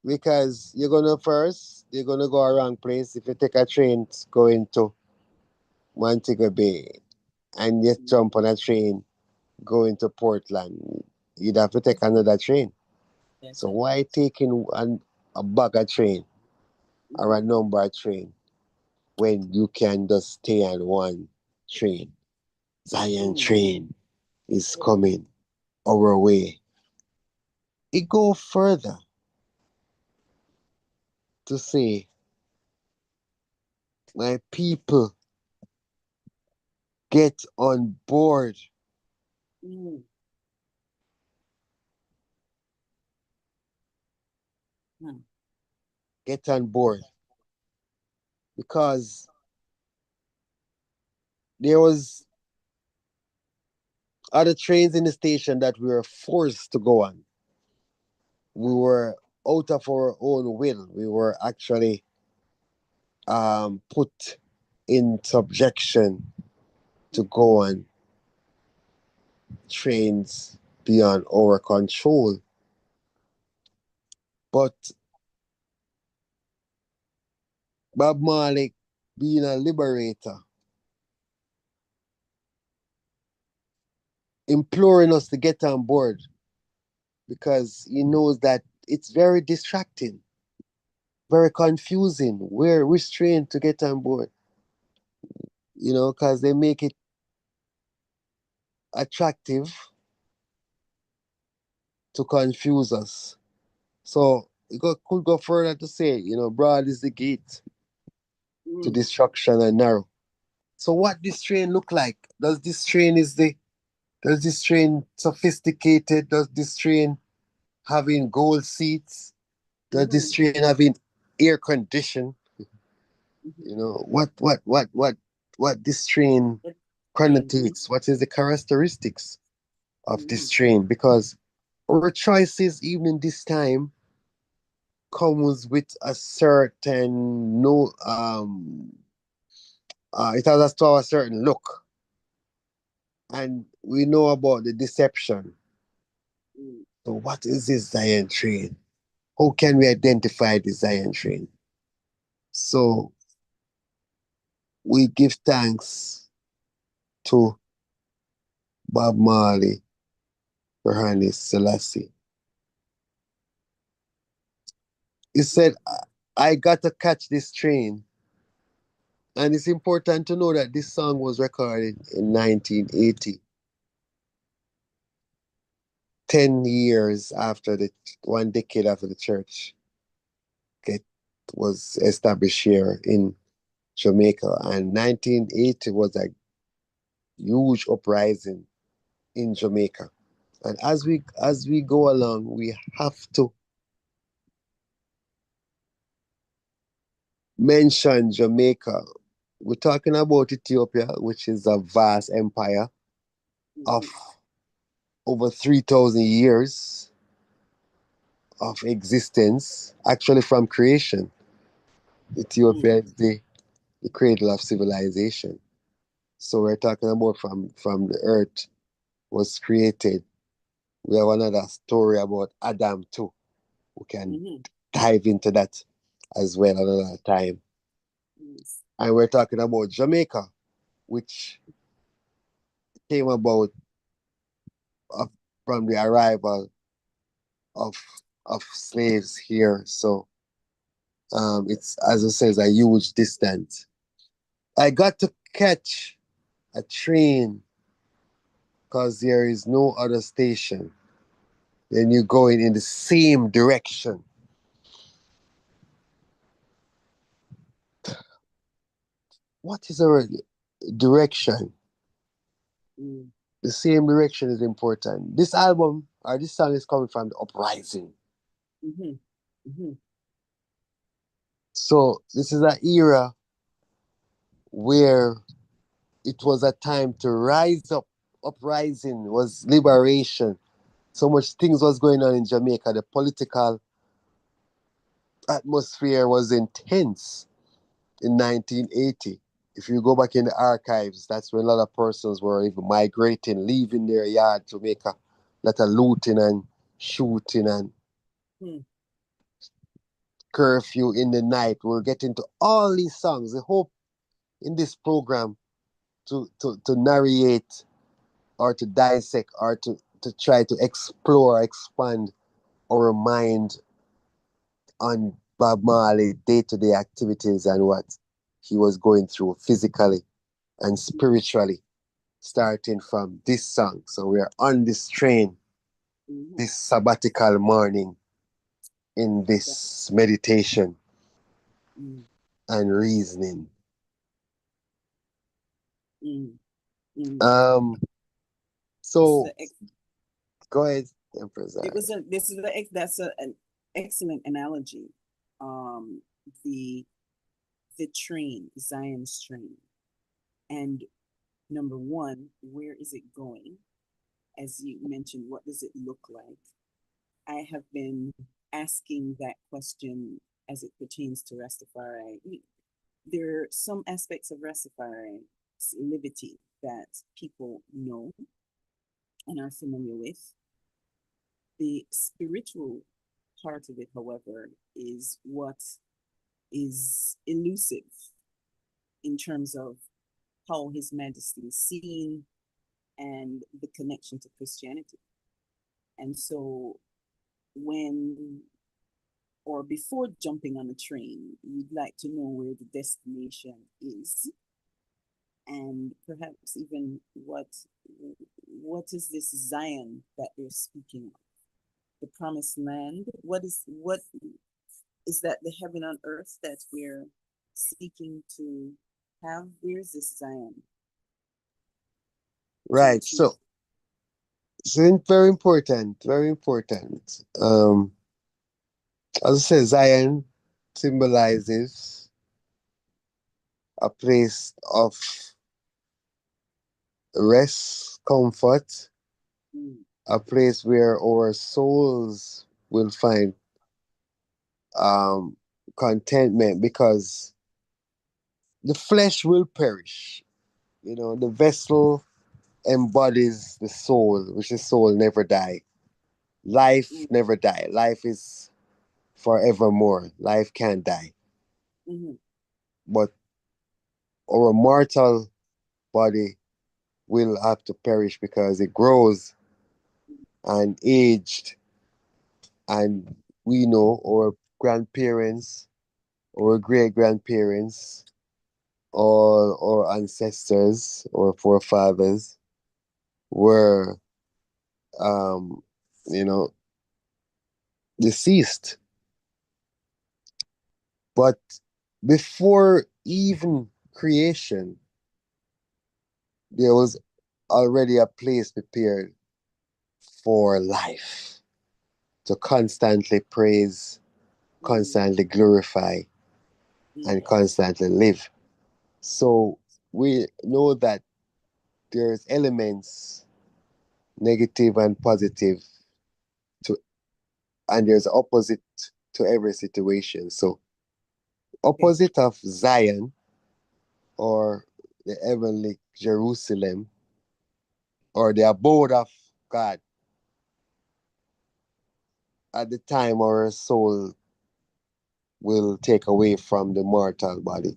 Because you're gonna go a wrong place. If you take a train going to Montego Bay and you jump on a train going to Portland, you'd have to take another train. Yes, So sir. why taking a bag of train or a number of train when you can just stay on one train? Zion train is coming our way. It go further to say, my people, get on board. Mm. Mm. Get on board. Because there was other trains in the station that we were forced to go on. We were out of our own will. We were actually put in subjection to go on trains beyond our control. But Bob Marley, being a liberator, imploring us to get on board because he knows that it's very distracting, very confusing. We're restrained to get on board, because they make it attractive to confuse us. So could go further to say, broad is the gate to destruction and narrow. So what this train look like? Does this train sophisticated? Does this train having gold seats? Does this train having air condition? What this train connotates? What is the characteristics of this train? Because our choices, even in this time, comes with a certain no it has us to have a certain look, and we know about the deception. So what is this Zion train? How can we identify the Zion train? So we give thanks to Bob Marley for Haile Selassie. He said, I got to catch this train. And it's important to know that this song was recorded in 1980, 10 years after one decade after the church was established here in Jamaica. And 1980 was a huge uprising in Jamaica. And as we go along, we have to mention Jamaica. We're talking about Ethiopia, which is a vast empire of over 3,000 years of existence, actually from creation. Ethiopia is the cradle of civilization. So we're talking about from the earth was created. We have another story about Adam too. We can dive into that as well another time. And we're talking about Jamaica, which came about uh, from the arrival of slaves here. So it's, as it says, a huge distance. I got to catch a train because there is no other station. Then you're going in the same direction. What is our direction? The same direction is important. This album or this song is coming from the uprising. So this is an era where it was a time to rise up. Uprising was liberation. So much things was going on in Jamaica. The political atmosphere was intense in 1980. If you go back in the archives, that's when a lot of persons were even migrating, leaving their yard to make a lot of looting and shooting and curfew in the night. We'll get into all these songs. I hope in this program to narrate or to dissect or to try to explore, expand our mind on Bob Marley day-to-day activities and what he was going through physically and spiritually, starting from this song. So we are on this train, this sabbatical morning, in this meditation and reasoning. So go ahead, Empress. That's an excellent analogy. The train, Zion's train, and number one, where is it going? As you mentioned, what does it look like? I have been asking that question as it pertains to Rastafari. There are some aspects of Rastafari's liberty that people know and are familiar with. The spiritual part of it, however, is what is elusive in terms of how His Majesty is seen and the connection to Christianity. And so when or before jumping on a train, you'd like to know where the destination is, and perhaps even what is this Zion that they're speaking of? The promised land. What is that? The heaven on earth that we're seeking to have? Where's this Zion? Right. So very important, very important. As I said, Zion symbolizes a place of rest, comfort, a place where our souls will find contentment, because the flesh will perish. You know, the vessel embodies the soul, which the soul never die. Life never die. Life is forevermore. Life can't die. But our mortal body will have to perish because it grows and aged. And we know our grandparents, our great grandparents, all our ancestors, our forefathers were, you know, deceased. But before even creation, there was already a place prepared for life to constantly praise, constantly glorify, and constantly live. So we know that there's elements, negative and positive, to, and there's opposite to every situation. So opposite of Zion or the heavenly Jerusalem or the abode of God, at the time our soul will take away from the mortal body.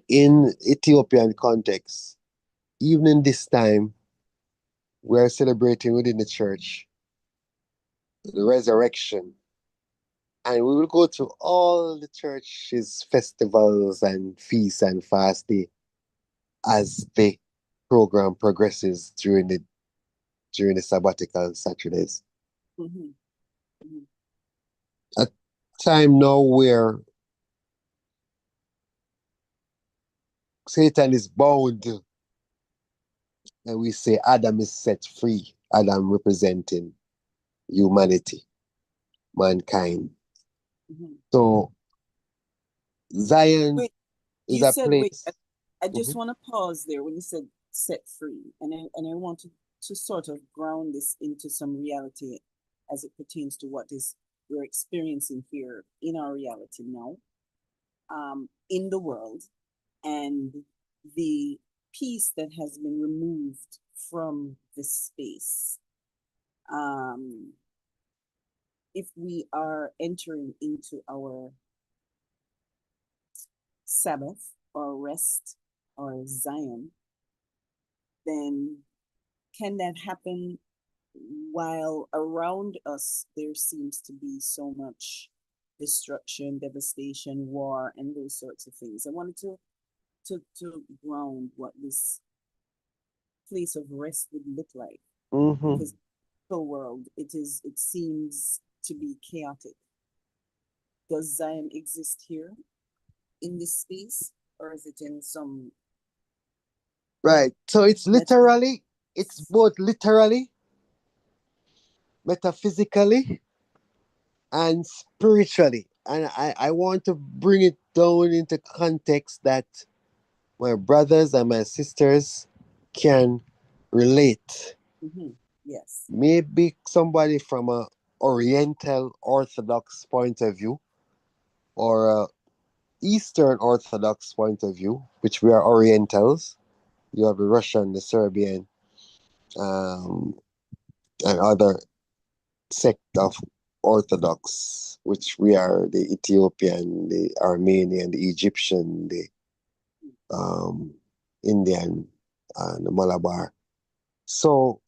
In Ethiopian context, even in this time, we are celebrating within the church the resurrection. And we will go through all the church's festivals and feasts and fast day as the program progresses during the sabbatical Saturdays. A time now where Satan is bound and we say Adam is set free. Adam representing humanity, mankind. Mhm. So Zion Wait, is you a said, wait, place. I just Mhm. want to pause there when you said set free. And I want to sort of ground this into some reality as it pertains to what is we're experiencing here in our reality now, in the world, and the piece that has been removed from the space. Um, if we are entering into our Sabbath or rest or Zion, then can that happen while around us there seems to be so much destruction, devastation, war, and those sorts of things? I wanted to ground what this place of rest would look like, Mhm. because the world it seems to be chaotic. Does Zion exist here in this space, or is it in some Right. So it's metaphysics? both literally, metaphysically, and spiritually. And I want to bring it down into context that my brothers and my sisters can relate. Mm-hmm. Yes. Maybe somebody from a Oriental Orthodox point of view or a Eastern Orthodox point of view, which we are Orientals. You have the Russian, the Serbian, um, and other sect of Orthodox, which we are the Ethiopian, the Armenian, the Egyptian, the um, Indian, and the Malabar. So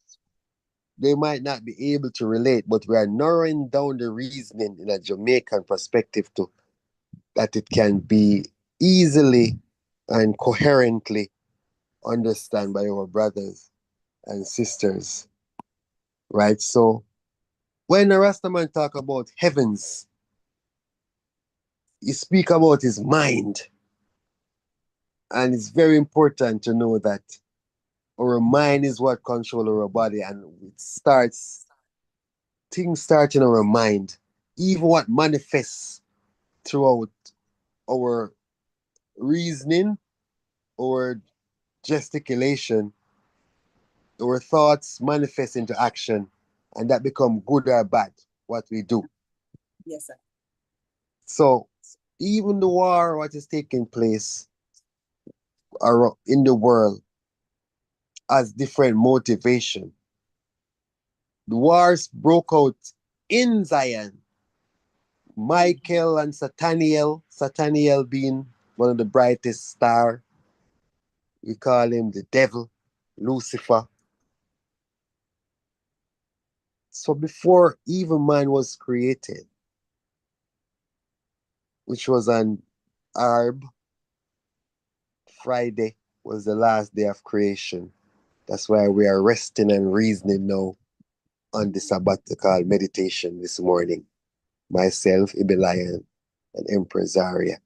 they might not be able to relate, but we are narrowing down the reasoning in a Jamaican perspective to that it can be easily and coherently understood by our brothers and sisters, right? So when a Rastaman talk about heavens, he speak about his mind, and it's very important to know that our mind is what control our body, and it starts things start in our mind. Even what manifests throughout our reasoning, our gesticulation, our thoughts manifest into action, and that become good or bad what we do. Yes, sir. So even the war what is taking place in the world has different motivation. The wars broke out in Zion. Mm-hmm. Michael and Sataniel being one of the brightest star. We call him the devil, Lucifer. So before even man was created, which was on Arb, Friday was the last day of creation. That's why we are resting and reasoning now on the Sabbatical meditation this morning. Myself, Ibbi Lion, and Empress Zaria.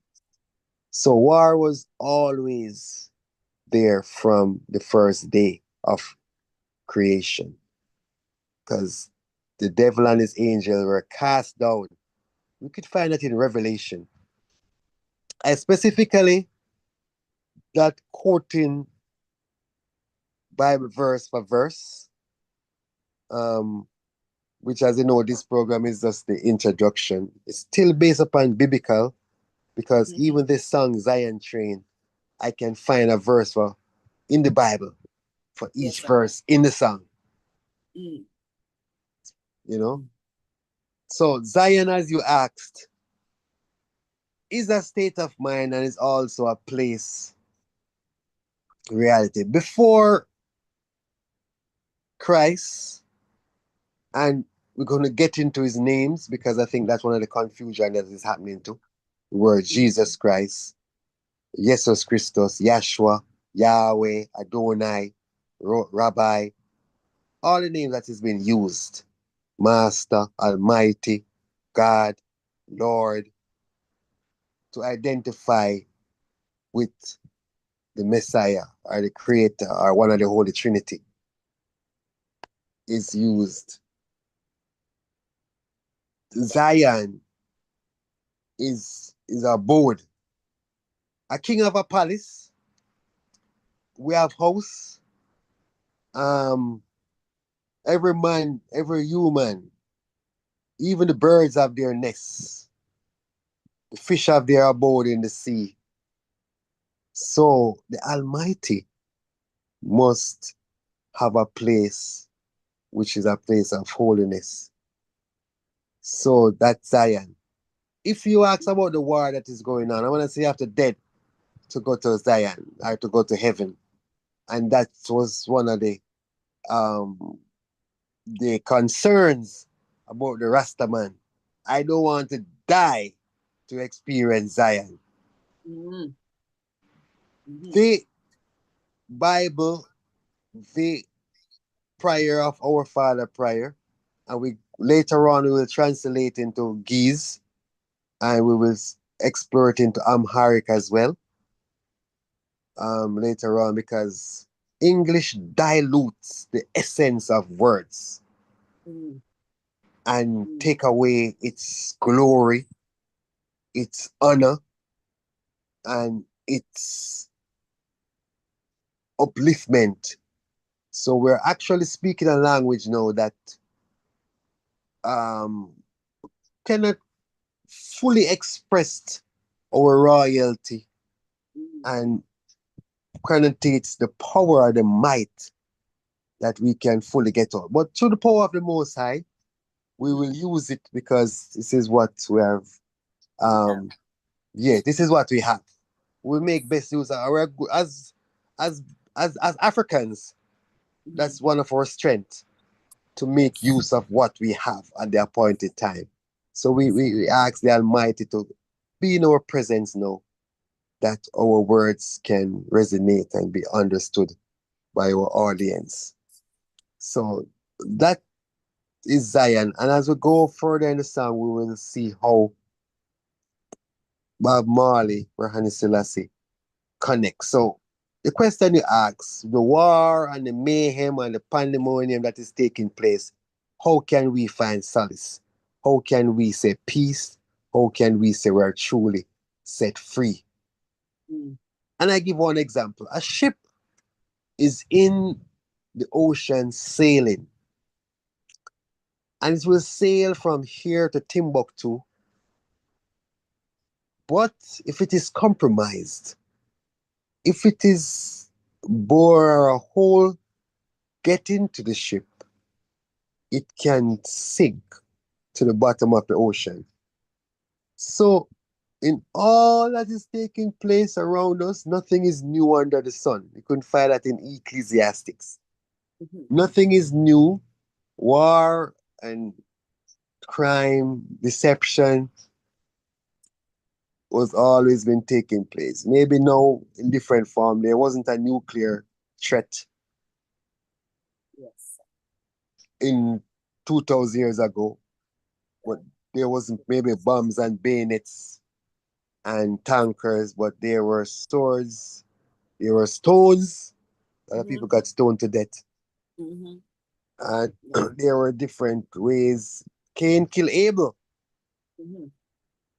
So war was always there from the first day of creation because the devil and his angel were cast down. We could find that in Revelation. I specifically that quoting Bible verse for verse, um, which, as you know, this program is just the introduction. It's still based upon biblical because Mm-hmm. even this song Zion Train, I can find a verse for in the Bible for Yes, each sir. verse in the song. Mm. You know, so Zion, as you asked, is a state of mind and is also a place reality before Christ, and we're going to get into his names because I think that's one of the confusion that is happening too. The word Mm. Jesus Christ, Jesus Christus, Yahshua, Yahweh, Adonai, Rabbi, all the names that is being used, Master, Almighty, God, Lord, to identify with the Messiah or the Creator or one of the Holy Trinity is used. Zion is a abode. A king of a palace. We have house. Um, every man, every human, even the birds have their nests. The fish have their abode in the sea. So the Almighty must have a place which is a place of holiness. So that's Zion. If you ask about the war that is going on, I want to say you have to dead to go to Zion or to go to heaven. And that was one of the concerns about the Rasta man. I don't want to die to experience Zion. Mm. Mhm. The Bible, the prayer of our Father prayer, and we later on we will translate into Geese, and we will explore it into Amharic as well. Later on, because English dilutes the essence of words Mm. and Mm. take away its glory, its honor, and its upliftment. So we're actually speaking a language now that um, cannot fully express our royalty Mm. and connotates the power or the might that we can fully get on. But through the power of the Most High, we will use it because this is what we have. We have. Um, yeah, this is what we have. We make best use of our as as Africans. Mhm. That's one of our strengths to make Yes. use of what we have at the appointed time. So we ask the Almighty to be in our presence now, that our words can resonate and be understood by our audience. So that is Zion. And as we go further in the song, we will see how Bob Marley, Rahani Selassie, connect. So the question you ask, the war and the mayhem and the pandemonium that is taking place, how can we find solace? How can we say peace? How can we say we're truly set free? Mm. And I give one example. A ship is in the ocean sailing, and it will sail from here to Timbuktu. But if it is compromised, if it is bore a hole, get into the ship, it can sink to the bottom of the ocean. So, in all that is taking place around us, nothing is new under the sun. You couldn't find that in Ecclesiastics. Mhm. Nothing is new. War and crime, deception was always been taking place. Maybe now in different form. There wasn't a nuclear threat Yes. in 2,000 years ago, but there wasn't maybe bombs and bayonets and tankers, but there were swords, there were stones. A lot of Mhm. people got stoned to death. Mhm. And Yeah. there were different ways. Cain killed Abel. Mhm.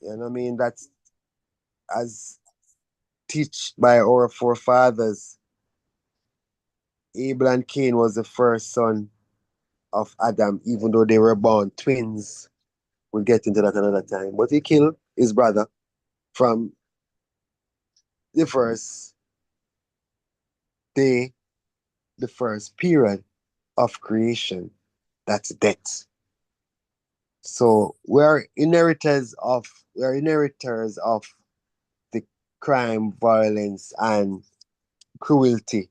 You know what I mean? That's as teach by our forefathers. Abel and Cain was the first son of Adam, even though they were born twins. We'll get into that another time. But he killed his brother from the first day, the first period of creation. That's death. So we're inheritors of the crime, violence, and cruelty.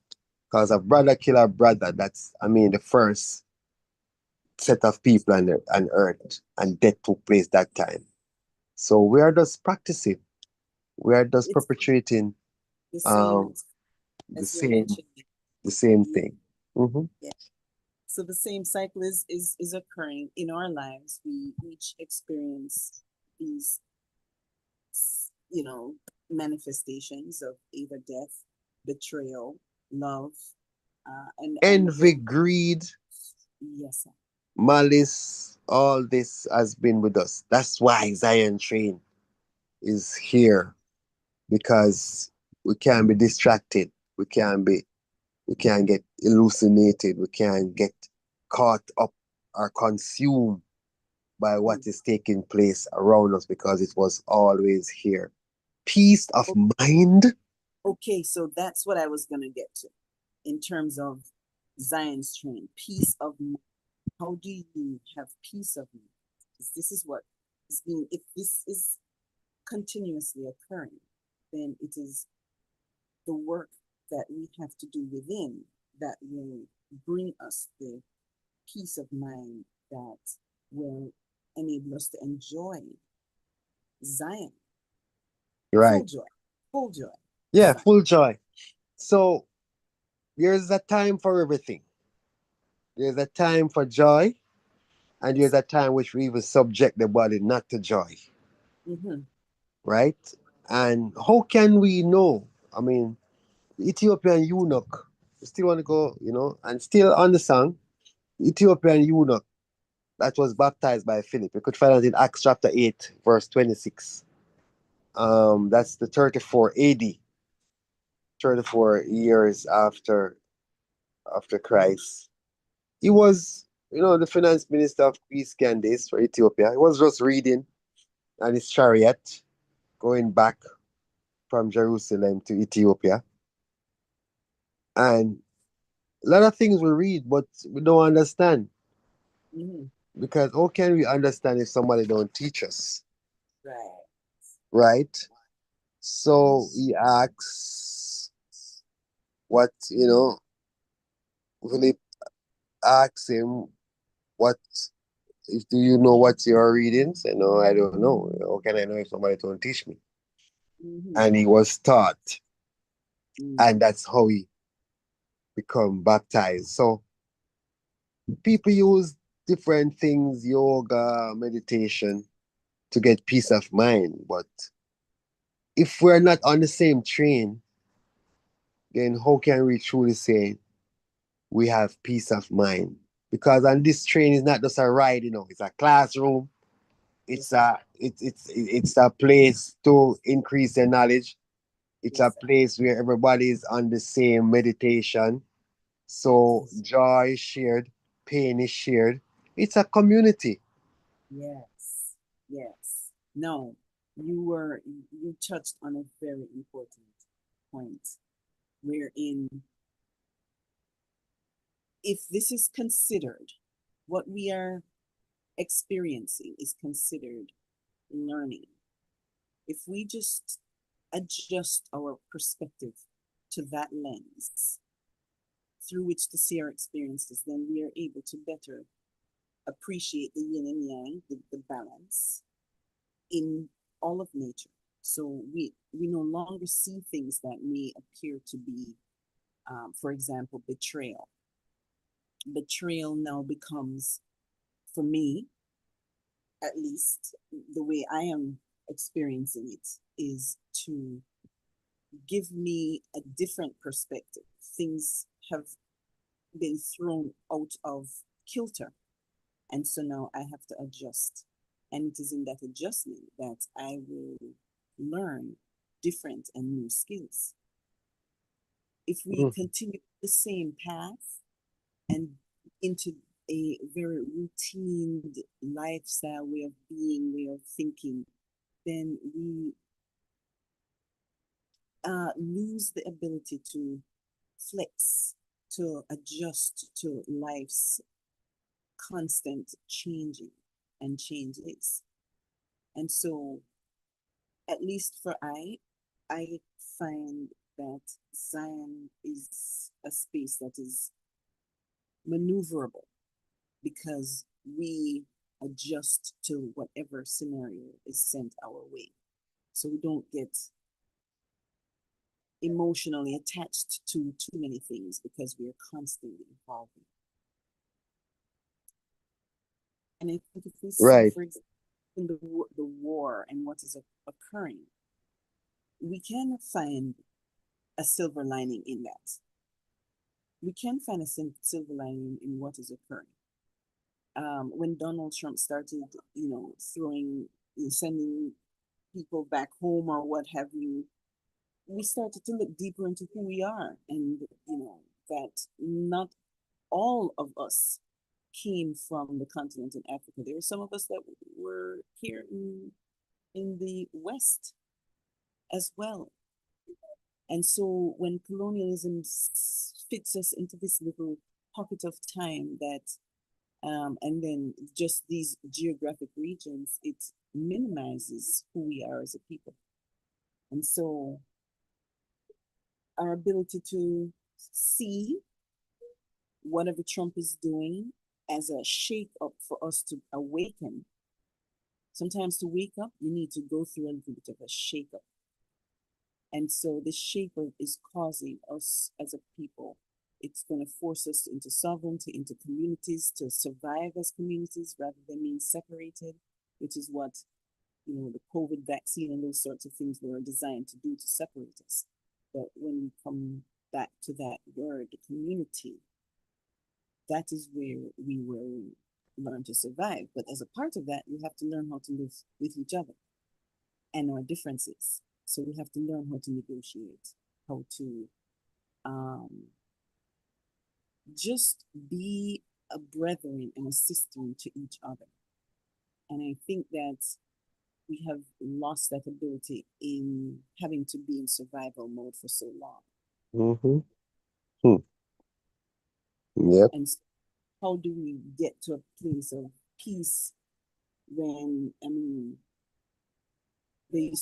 Because a brother kill a brother, that's the first set of people on earth, and death took place that time. So we are just practicing, we are just It's perpetrating the same um the as you're same mentioning. the same Yeah. thing. Hmm. Yeah. So the same cycle is occurring in our lives. We each experience these, manifestations of either death betrayal, love, and Envy, greed, yes, sir. malice, all this has been with us. That's why Zion Train is here, because we can't be distracted. We can't get hallucinated. We can't get caught up or consumed by what Mm. is taking place around us, because it was always here. Peace of O- mind. Okay, so that's what I was gonna get to in terms of Zion's train, peace of mind. How do you have peace of mind? Because this is what is being, if this is continuously occurring, then it is the work that we have to do within that will bring us the peace of mind that will enable us to enjoy Zion. Full Right. joy, full joy. Yeah, Zion. full joy. So there's a time for everything. There's a time for joy, and Yes. there's a time which we even subject the body not to joy. Mm-hmm. Right? And how can we know? I mean, the Ethiopian eunuch, you still want to go, and still on the song, Ethiopian eunuch that was baptized by Philip. You could find it in Acts chapter 8, verse 26. That's the 34 AD, 34 years after Christ. He was, the finance minister of Greece Candace for Ethiopia. He was just reading on his chariot going back from Jerusalem to Ethiopia. And a lot of things we read, but we don't understand. Mm-hmm. Because how can we understand if somebody don't teach us? Right. Right? So he asks what, Philip asks him, what do you know what you're reading? Say, no, I don't know. How can I know if somebody don't teach me? Mm-hmm. And he was taught, Mm. and that's how he become baptized. So people use different things, yoga, meditation, to get peace of mind. But if we're not on the same train, then how can we truly say we have peace of mind? Because on this train is not just a ride, it's a classroom. Yes, It's sir. it's a place to increase their knowledge. It's a Yes, sir. place where everybody is on the same meditation. So Yes. joy is shared, pain is shared. It's a community. Yes. Yes. No, you touched on a very important point wherein if this is considered, what we are experiencing is considered learning. If we just adjust our perspective to that lens through which to see our experiences, then we are able to better appreciate the yin and yang, the balance in all of nature. So we no longer see things that may appear to be, for example, betrayal. Betrayal now becomes, for me, at least the way I am experiencing it, is to give me a different perspective. Things have been thrown out of kilter. And so now I have to adjust. And it is in that adjustment that I will learn different and new skills. If we Mhm. continue the same path and into a very routine lifestyle, way of being, way of thinking, then we lose the ability to flex, to adjust to life's constant changing and changes. And so, at least for I find that Zion is a space that is maneuverable because we adjust to whatever scenario is sent our way. So we don't get emotionally attached to too many things because we are constantly evolving. And I think if we see, Right. for example, in the war and what is occurring, we can find a silver lining in that. We can find a silver lining in what is occurring. When Donald Trump started, sending people back home or what have you, we started to look deeper into who we are, and that not all of us came from the continent in Africa. There are some of us that were here in the West as well. And so when colonialism fits us into this little pocket of time that, and then just these geographic regions, it minimizes who we are as a people. And so our ability to see whatever Trump is doing as a shake up for us to awaken. Sometimes to wake up, you need to go through a little bit of a shake up. And so this shake up is causing us as a people. It's going to force us into sovereignty, into communities, to survive as communities rather than being separated, which is what the COVID vaccine and those sorts of things were designed to do, to separate us. But when we come back to that word, the community, that is where we will learn to survive. But as a part of that, we have to learn how to live with each other and our differences. So we have to learn how to negotiate, how to just be a brethren and a sister to each other. And I think that we have lost that ability in having to be in survival mode for so long. Mm-hmm. Yep. And so how do we get to a place of peace when,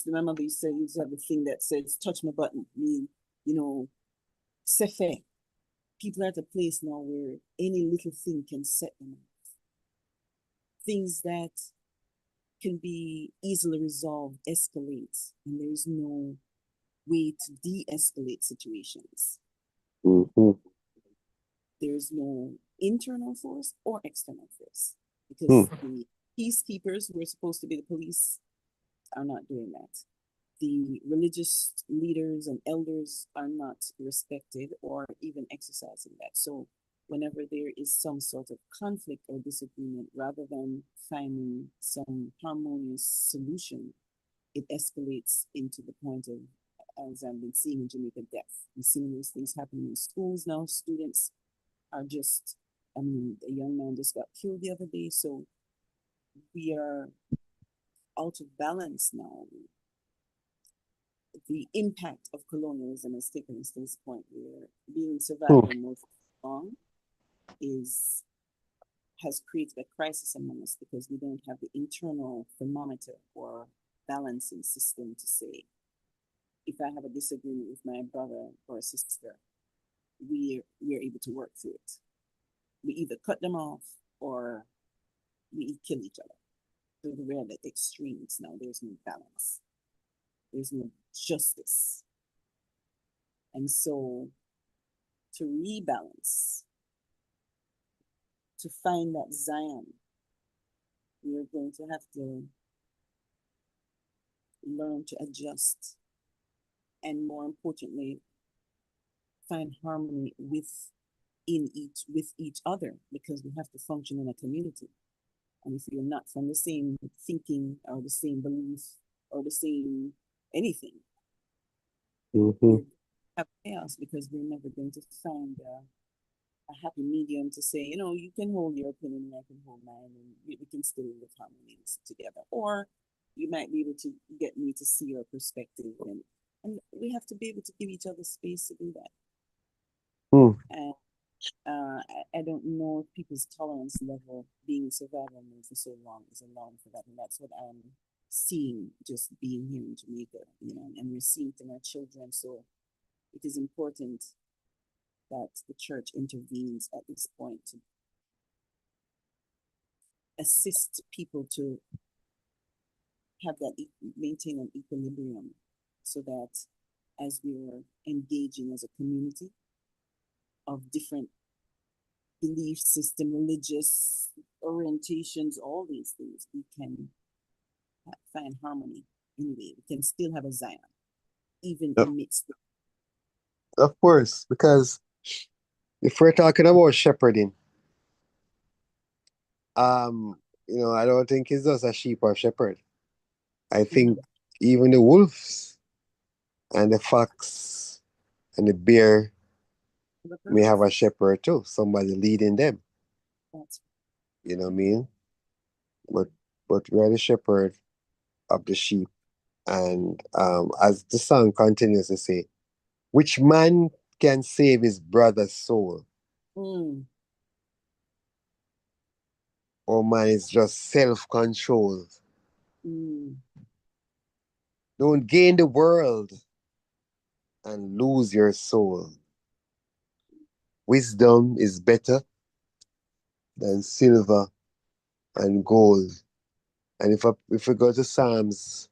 my mother used to have a thing that says, touch my button, sefe. People are at a place now where any little thing can set them off. Things that can be easily resolved escalate, and there is no way to de-escalate situations. Mm-hmm. There is no internal force or external force, because the peacekeepers who are supposed to be the police are not doing that. The religious leaders and elders are not respected or even exercising that. So whenever there is some sort of conflict or disagreement, rather than finding some harmonious solution, it escalates into the point of, as I've been seeing in Jamaica, death. I'm seeing those things happening in schools now. Students are just, a young man just got killed the other day. So we are out of balance now. The impact of colonialism has taken us to this point where being survival mode for long has created a crisis among us, because we don't have the internal thermometer or balancing system to say, if I have a disagreement with my brother or a sister, we're able to work through it. We either cut them off or we kill each other. So we're at the extremes now. There's no balance. There's no justice. And so to rebalance, to find that Zion, we're going to have to learn to adjust, and more importantly, find harmony with each other, because we have to function in a community. And if you're not from the same thinking or the same belief or the same anything, we have chaos, because we're never going to find a happy medium to say, you can hold your opinion and I can hold mine, and we can still live harmony together. Or you might be able to get me to see your perspective, and we have to be able to give each other space to do that. And I don't know if people's tolerance level, being in survival mode for so long, is allowing for that. And that's what I'm seeing just being here in Jamaica, and we're seeing it in our children. So it is important that the church intervenes at this point to assist people to have that, maintain an equilibrium, so that as we're engaging as a community of different belief system, religious orientations, all these things, we can find harmony. Anyway, we can still have a Zion, even amidst Of course, because if we're talking about shepherding, um, I don't think it's just a sheep or shepherd. I think Mhm. even the wolves and the fox and the bear The may have purpose. a shepherd too, somebody leading them. That's You know what I mean? But we are the shepherd of the sheep. And as the song continues to say, which man can save his brother's soul? mm, Or man is just self-controlled. mm, Don't gain the world and lose your soul. Wisdom is better than silver and gold. And if we go to Psalms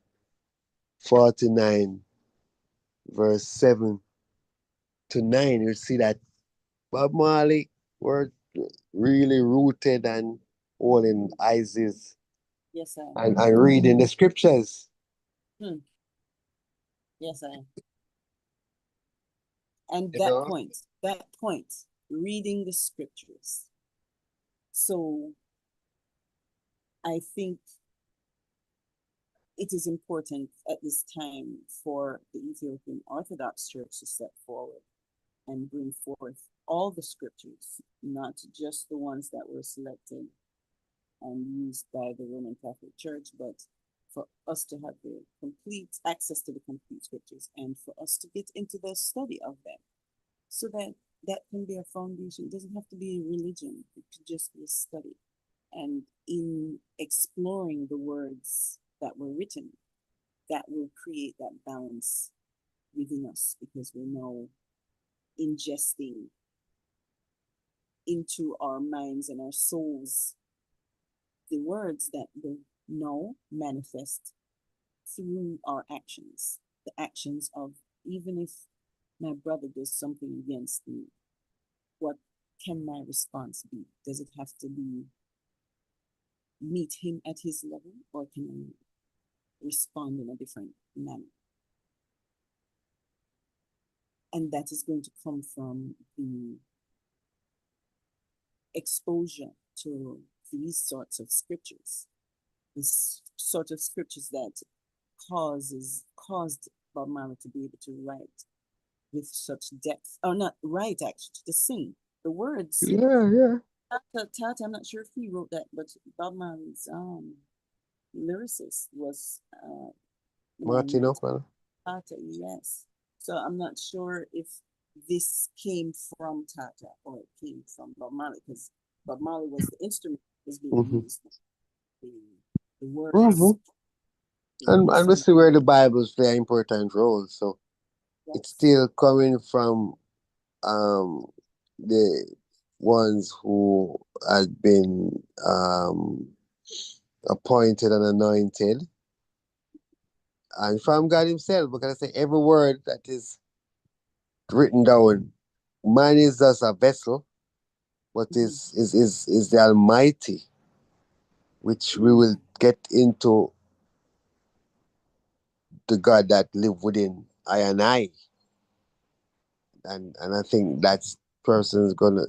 49, verse 7 to 9, you see that Bob Marley were really rooted and all in ISIS yes, I am. and reading the scriptures. Hmm. Yes, I am. And You know? that point, reading the scriptures. So I think it is important at this time for the Ethiopian Orthodox Church to step forward and bring forth all the scriptures, not just the ones that were selected and used by the Roman Catholic Church, but for us to have the complete access to the complete scriptures and for us to get into the study of them so that that can be a foundation. It doesn't have to be a religion, it could just be a study. And in exploring the words that were written, that will create that balance within us because we're now ingesting into our minds and our souls the words that will now manifest through our actions. The actions of, even if my brother does something against me, what can my response be? Does it have to be meet him at his level, or can I respond in a different manner? And that is going to come from the exposure to these sorts of scriptures, this sort of scriptures that caused Bob Marley to be able to write with such depth, or not write actually, to sing the words. Yeah, yeah. Tata, I'm not sure if he wrote that, but Bob Marley's lyricist was the man Martin named Hoffman. Tata, yes. So I'm not sure if this came from Tata or it came from Bob Marley, because Bob Marley was the instrument that was being Mm-hmm. used. The, the words, Mm-hmm. the And we words, see where the Bibles play an important role. So it's yes. still coming from um, the ones who had been appointed and anointed, and from God Himself. Because I say every word that is written down, man is just a vessel, but Mm, is the Almighty, which we mm, will get into the God that live within I and I, and I think that's person's gonna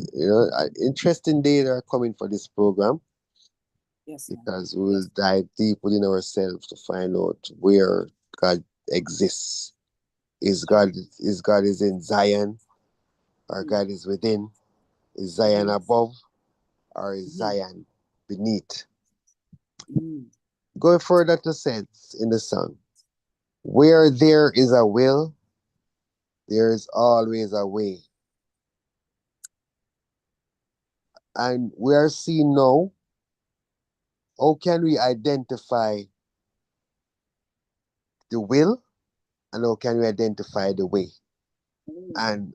interesting data are coming for this program yes, ma'am. because we will Yes. dive deep within ourselves to find out where God exists. Is Sure. God is in Zion, or Mm, God is within? Is Zion mm-hmm, above, or is mm-hmm, Zion beneath? mm, Going further to sense in the song, where there is a will, there is always a way. And we are seeing now, how can we identify the will and how can we identify the way? mm, And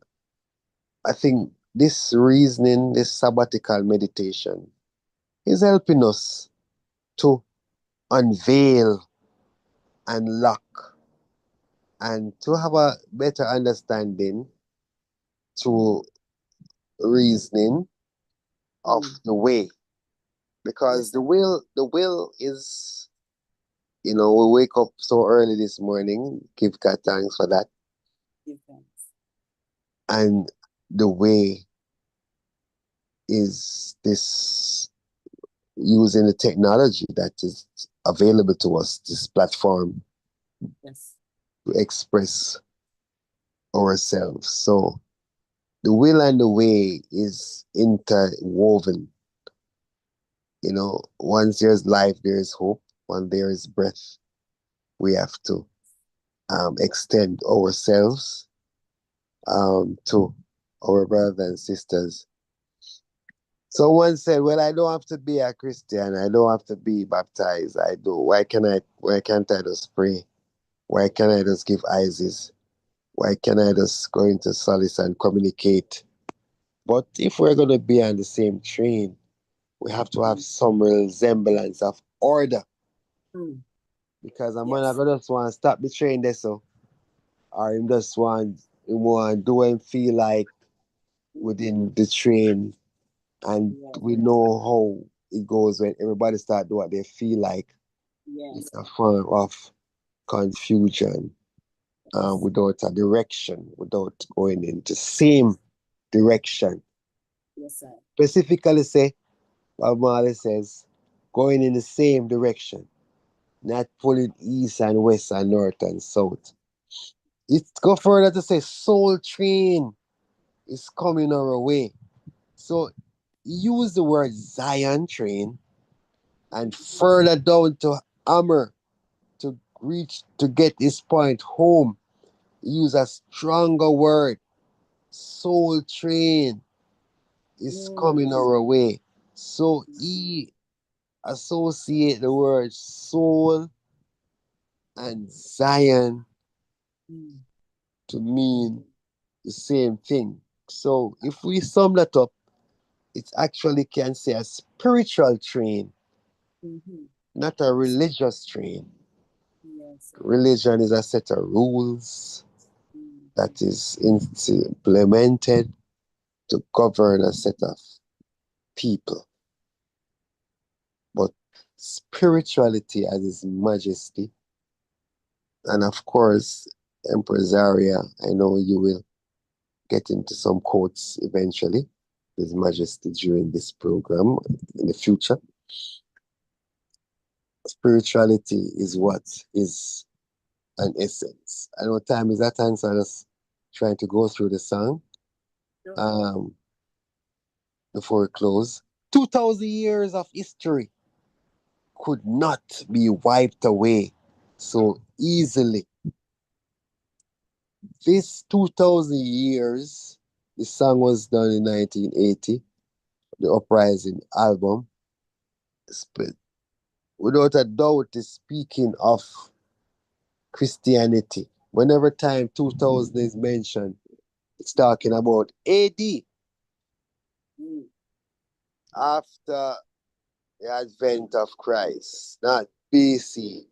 I think this reasoning, this sabbatical meditation, is helping us to unveil and lock and to have a better understanding to reasoning of mm. the way. Because Yes, sir. the will is, we wake up so early this morning, give God thanks for that. Give thanks. And the way is this using the technology that is available to us, this platform, Yes. to express ourselves. So the will and the way is interwoven. You know, once there's life, there is hope. When there is breath, we have to extend ourselves to our brothers and sisters. Someone said, "Well, I don't have to be a Christian. I don't have to be baptized. I do. Why can't I just pray? Why can't I just give Isis? Why can't I just go into solace and communicate?" But if we're going to be on the same train, we have to have some resemblance of order. Mm. Because a man Yes. just want to stop the train there, so, or him just want do him feel like within the train, and Yes. we know how it goes when everybody start do what they feel like. Yes. It's a form of confusion, without a direction, without going into same direction. Yes, sir. Specifically say, Bob Marley says, going in the same direction, not pulling east and west and north and south. It go further to say soul train is coming our way. So use the word Zion train and further down to Hammer to reach to get this point home. Use a stronger word. Soul train is coming our way. So he associate the word soul and Zion Mm. to mean the same thing. So if we sum that up, it actually can say a spiritual train, Mhm. not a religious train. Yes, sir. Religion is a set of rules Mm. that is implemented to govern a set of people. But spirituality has its majesty. And of course, Empress Zaria, I know you will get into some quotes eventually, His Majesty, during this program in the future. Spirituality is what is an essence. I know time is at hand, so I'm just trying to go through the song um, before we close. 2,000 years of history could not be wiped away so easily. This 2,000 years, the song was done in 1980, the Uprising album. Without a doubt, is speaking of Christianity. Whenever time 2000 is mentioned, it's talking about AD, Mm. after the advent of Christ, not BC.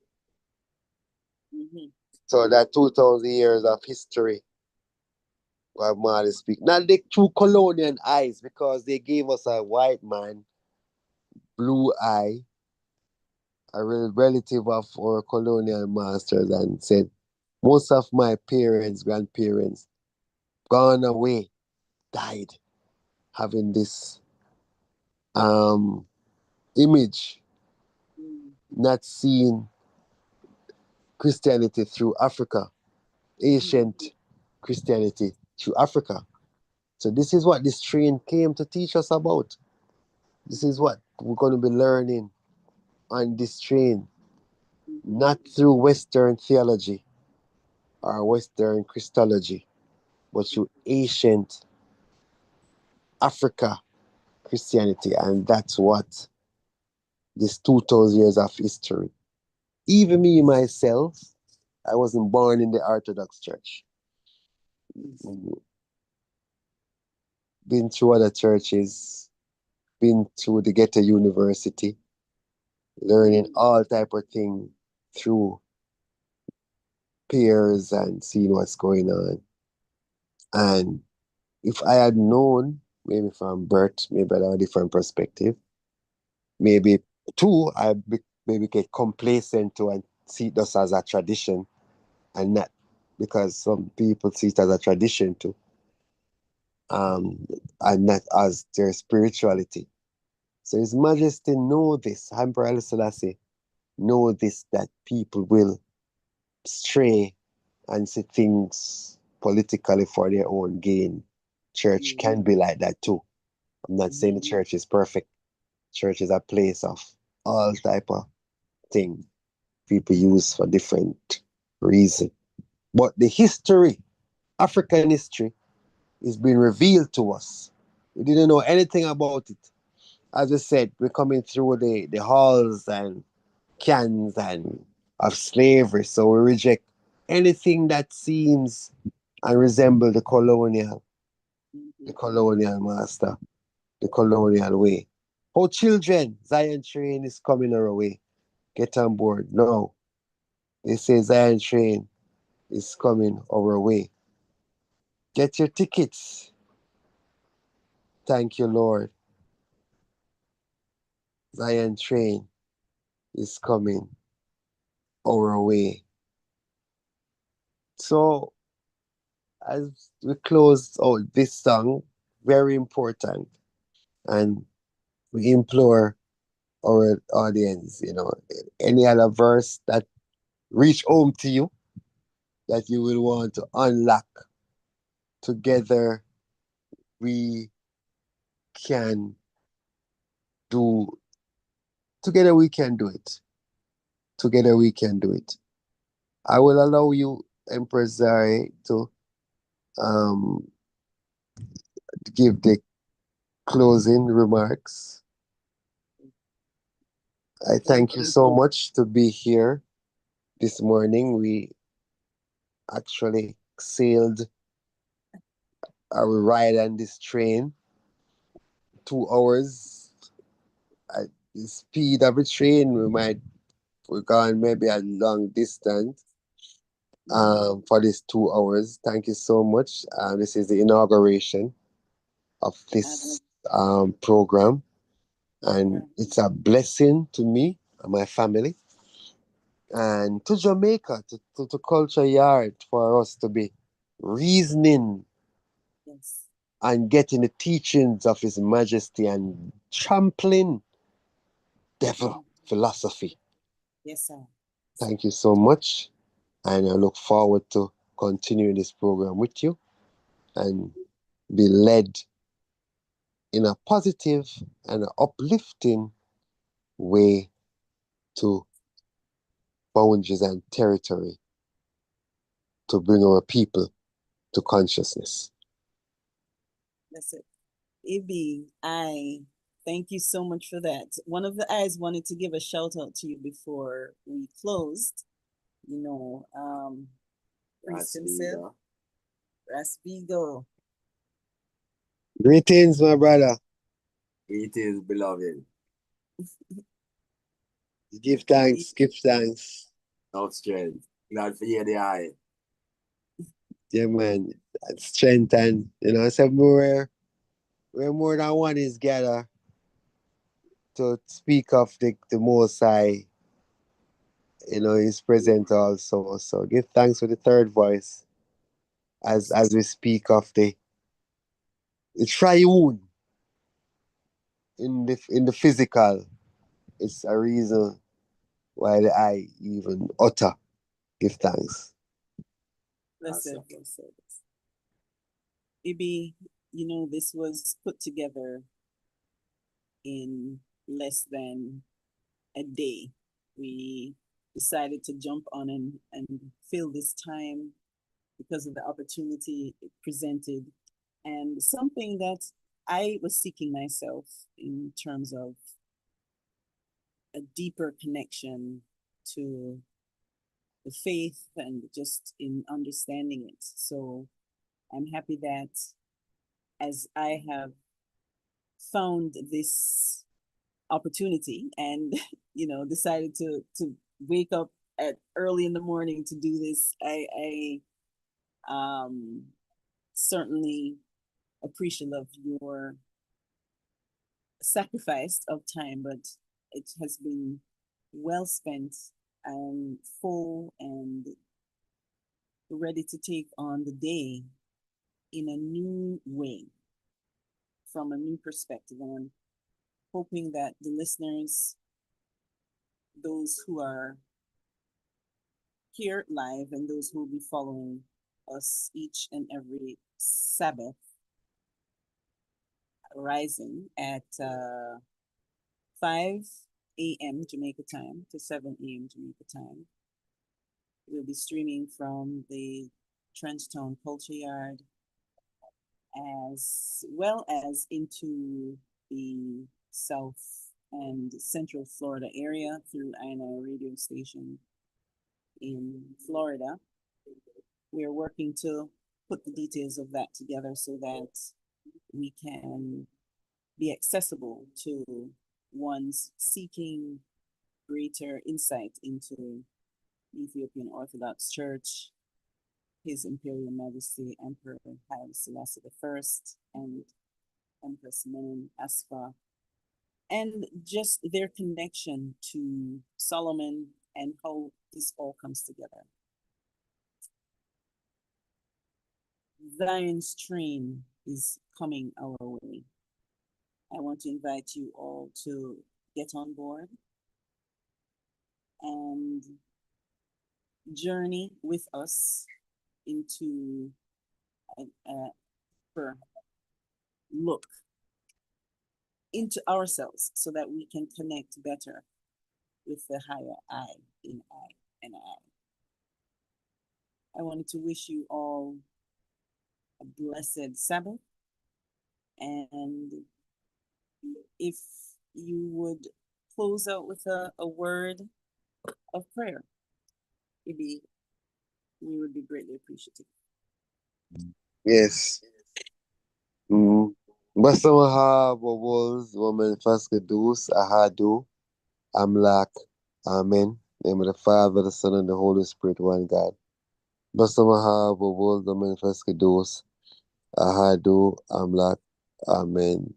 Mhm. So that 2000 years of history, what Marley speak. Not the true colonial eyes, because they gave us a white man, blue eye, a relative of our colonial masters, and said, most of my parents, grandparents, gone away, died, having this image, Mm. not seeing Christianity through Africa, Mhm. ancient Christianity through Africa. So this is what this train came to teach us about. This is what we're going to be learning on this train, Mhm. not through Western theology or Western Christology, but through ancient Africa Christianity. And that's what this 2,000 years of history. Even me, myself, I wasn't born in the Orthodox Church. Been through other churches, been through the Ghetto University, learning all type of thing through peers and seeing what's going on. And if I had known, maybe from birth, maybe I'd have a different perspective. Maybe too, maybe get complacent to and see it just as a tradition and not, because some people see it as a tradition too. and not as their spirituality. So His Majesty know this, Emperor Haile Selassie know this, that people will stray and see things politically for their own gain. Church can be like that too. I'm not saying the church is perfect. Church is a place of all type of thing people use for different reason. But the history, African history, is being revealed to us. We didn't know anything about it. As I said, we're coming through the halls and cans and of slavery, so we reject anything that seems and resemble the colonial master, the colonial way. Oh, children, Zion train is coming our way. Get on board. No, they say Zion train is coming our way. Get your tickets. Thank you, Lord. Zion train is coming our way. So, as we close out this song, very important, and we implore our audience, any other verse that reach home to you that you will want to unlock together, we can do together we can do it. Together we can do it. I will allow you, Empress Zaria, to um give the closing remarks. I thank you so much to be here this morning. We actually sailed our ride on this train 2 hours at the speed of a train. We're gone maybe a long distance for these 2 hours. Thank you so much. This is the inauguration of this program, and it's a blessing to me and my family, and to Jamaica, to Culture Yard, for us to be reasoning and getting the teachings of His Majesty and trampling devil philosophy. Yes, sir. Thank you so much, and I look forward to continuing this program with you and be led in a positive and uplifting way to boundaries and territory to bring our people to consciousness. That's it. Ibbi, I thank you so much for that. One of the eyes wanted to give a shout out to you before we closed. Priest himself, Raspigo. Greetings, my brother. Greetings, beloved. Give thanks, give thanks. No strength. Glad for you, the eye. Yeah, man. Strength and, so we're more than one is gather to speak of the Most High. He's present also. So give thanks for the third voice as we speak of the triune in the physical. It's a reason why the eye even utter give thanks. Listen. Ibbi, this was put together in less than a day. We decided to jump on and fill this time because of the opportunity it presented, and something that I was seeking myself in terms of a deeper connection to the faith and just in understanding it. So I'm happy that as I have found this opportunity and decided to wake up at early in the morning to do this, I certainly appreciate of your sacrifice of time, but it has been well spent. I'm full and ready to take on the day in a new way, from a new perspective. And I'm hoping that the listeners, those who are here live and those who will be following us each and every Sabbath rising at 5 a.m. Jamaica time to 7 a.m. Jamaica time. We'll be streaming from the Trenchtown Culture Yard as well as into the South and Central Florida area through INI radio station in Florida. We are working to put the details of that together so that we can be accessible to ones seeking greater insight into Ethiopian Orthodox Church, His Imperial Majesty Emperor Haile Selassie I and Empress Menem Asfa, and just their connection to Solomon and how this all comes together. Zion's train is coming our way. I want to invite you all to get on board and journey with us into a look into ourselves so that we can connect better with the higher I in I and I. I wanted to wish you all a blessed Sabbath, and if you would close out with a word of prayer, Ibbi, we would be greatly appreciative. Yes. Basta mahabubbles, woman first kedus, ahadu, amlak, amen. Name of the Father, the Son, and the Holy Spirit, one God. Basta mahabubbles, woman first kedus, ahadu, amlak, amen.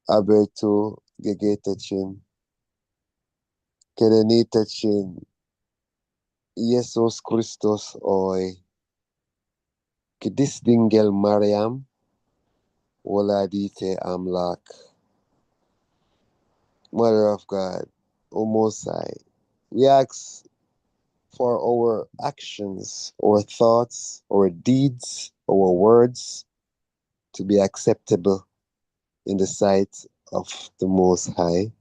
Aberto, gegetachin, kedenitachin, Jesus Christus, oi, kedis dingel Mariam, Waladite Amlak, Mother of God, O Most High, we ask for our actions, our thoughts, our deeds, our words to be acceptable in the sight of the Most High.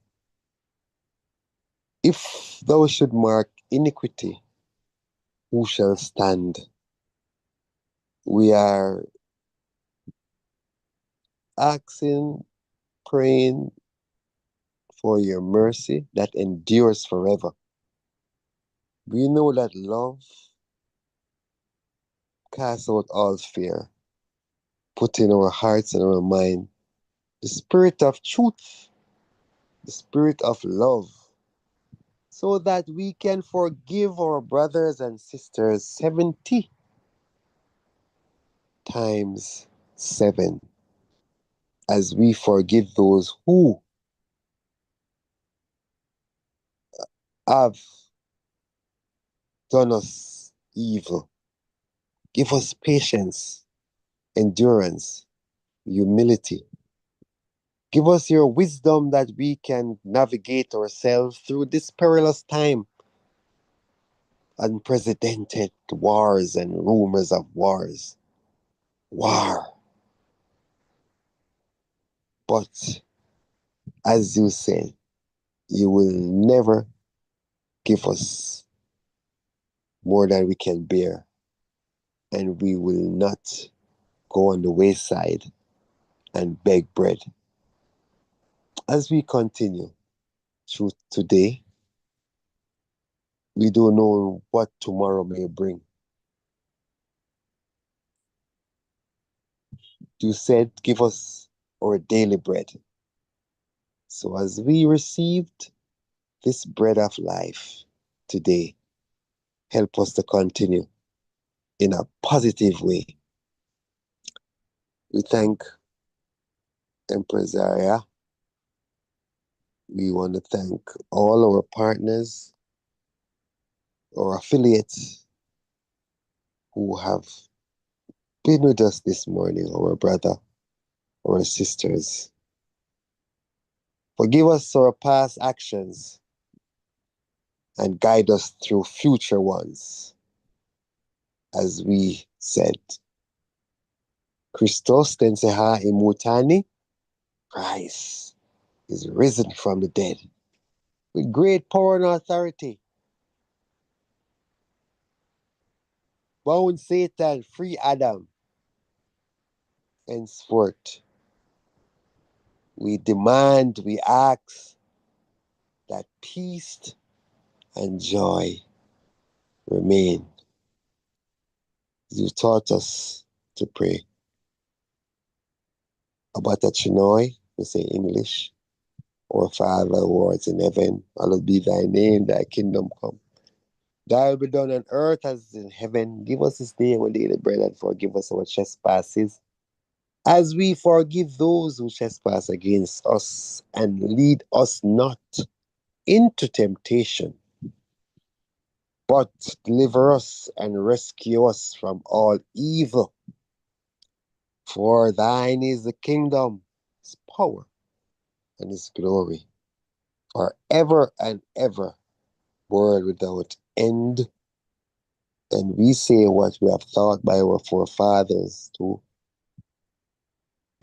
If thou should mark iniquity, who shall stand? We are asking, praying for your mercy that endures forever. We know that love casts out all fear. Put in our hearts and our mind the spirit of truth, the spirit of love, so that we can forgive our brothers and sisters 70 times 7, as we forgive those who have done us evil. Give us patience, endurance, humility. Give us your wisdom that we can navigate ourselves through this perilous time. Unprecedented wars and rumors of wars. War. But as you say, you will never give us more than we can bear. And we will not go on the wayside and beg bread. As we continue through today, we don't know what tomorrow may bring. You said, give us our daily bread. So as we received this bread of life today, help us to continue in a positive way. We thank Empress Zaria. We want to thank all our partners, our affiliates who have been with us this morning, our brother, our sisters. Forgive us our past actions and guide us through future ones. As we said, Christos tenseha imutani, Christ is risen from the dead with great power and authority. Bound Satan, free Adam. Henceforth, we demand, we ask that peace and joy remain. You taught us to pray. Abata Chinoy, we say English. Our Father who art in heaven, hallowed be thy name, thy kingdom come. Thy will be done on earth as in heaven. Give us this day our daily bread and forgive us our trespasses, as we forgive those who trespass against us. And lead us not into temptation, but deliver us and rescue us from all evil. For thine is the kingdom, its power, and its glory, forever and ever, world without end. And we say what we have thought by our forefathers too.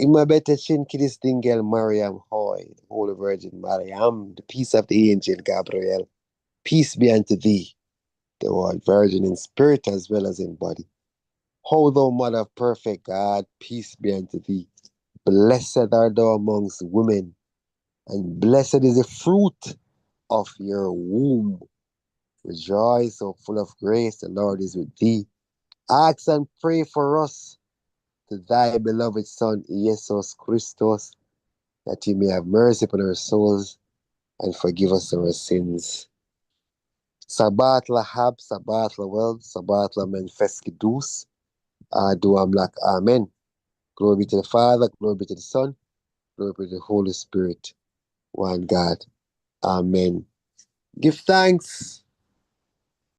Imabete chin kidis dingel Mariam Hoy, Holy Virgin Mariam, the peace of the angel Gabriel. Peace be unto thee, the Lord Virgin in spirit as well as in body. Ho thou mother of perfect God, peace be unto thee. Blessed art thou amongst women, and blessed is the fruit of your womb. Rejoice, O full of grace, the Lord is with thee. Ask and pray for us to thy beloved Son, Jesus Christus, that he may have mercy upon our souls and forgive us our sins. Sabbath lahab, Sabbath lawel, Sabbath lamen feskidus, adu amlak, amen. Glory be to the Father, glory be to the Son, glory be to the Holy Spirit, one God. Amen. Give thanks.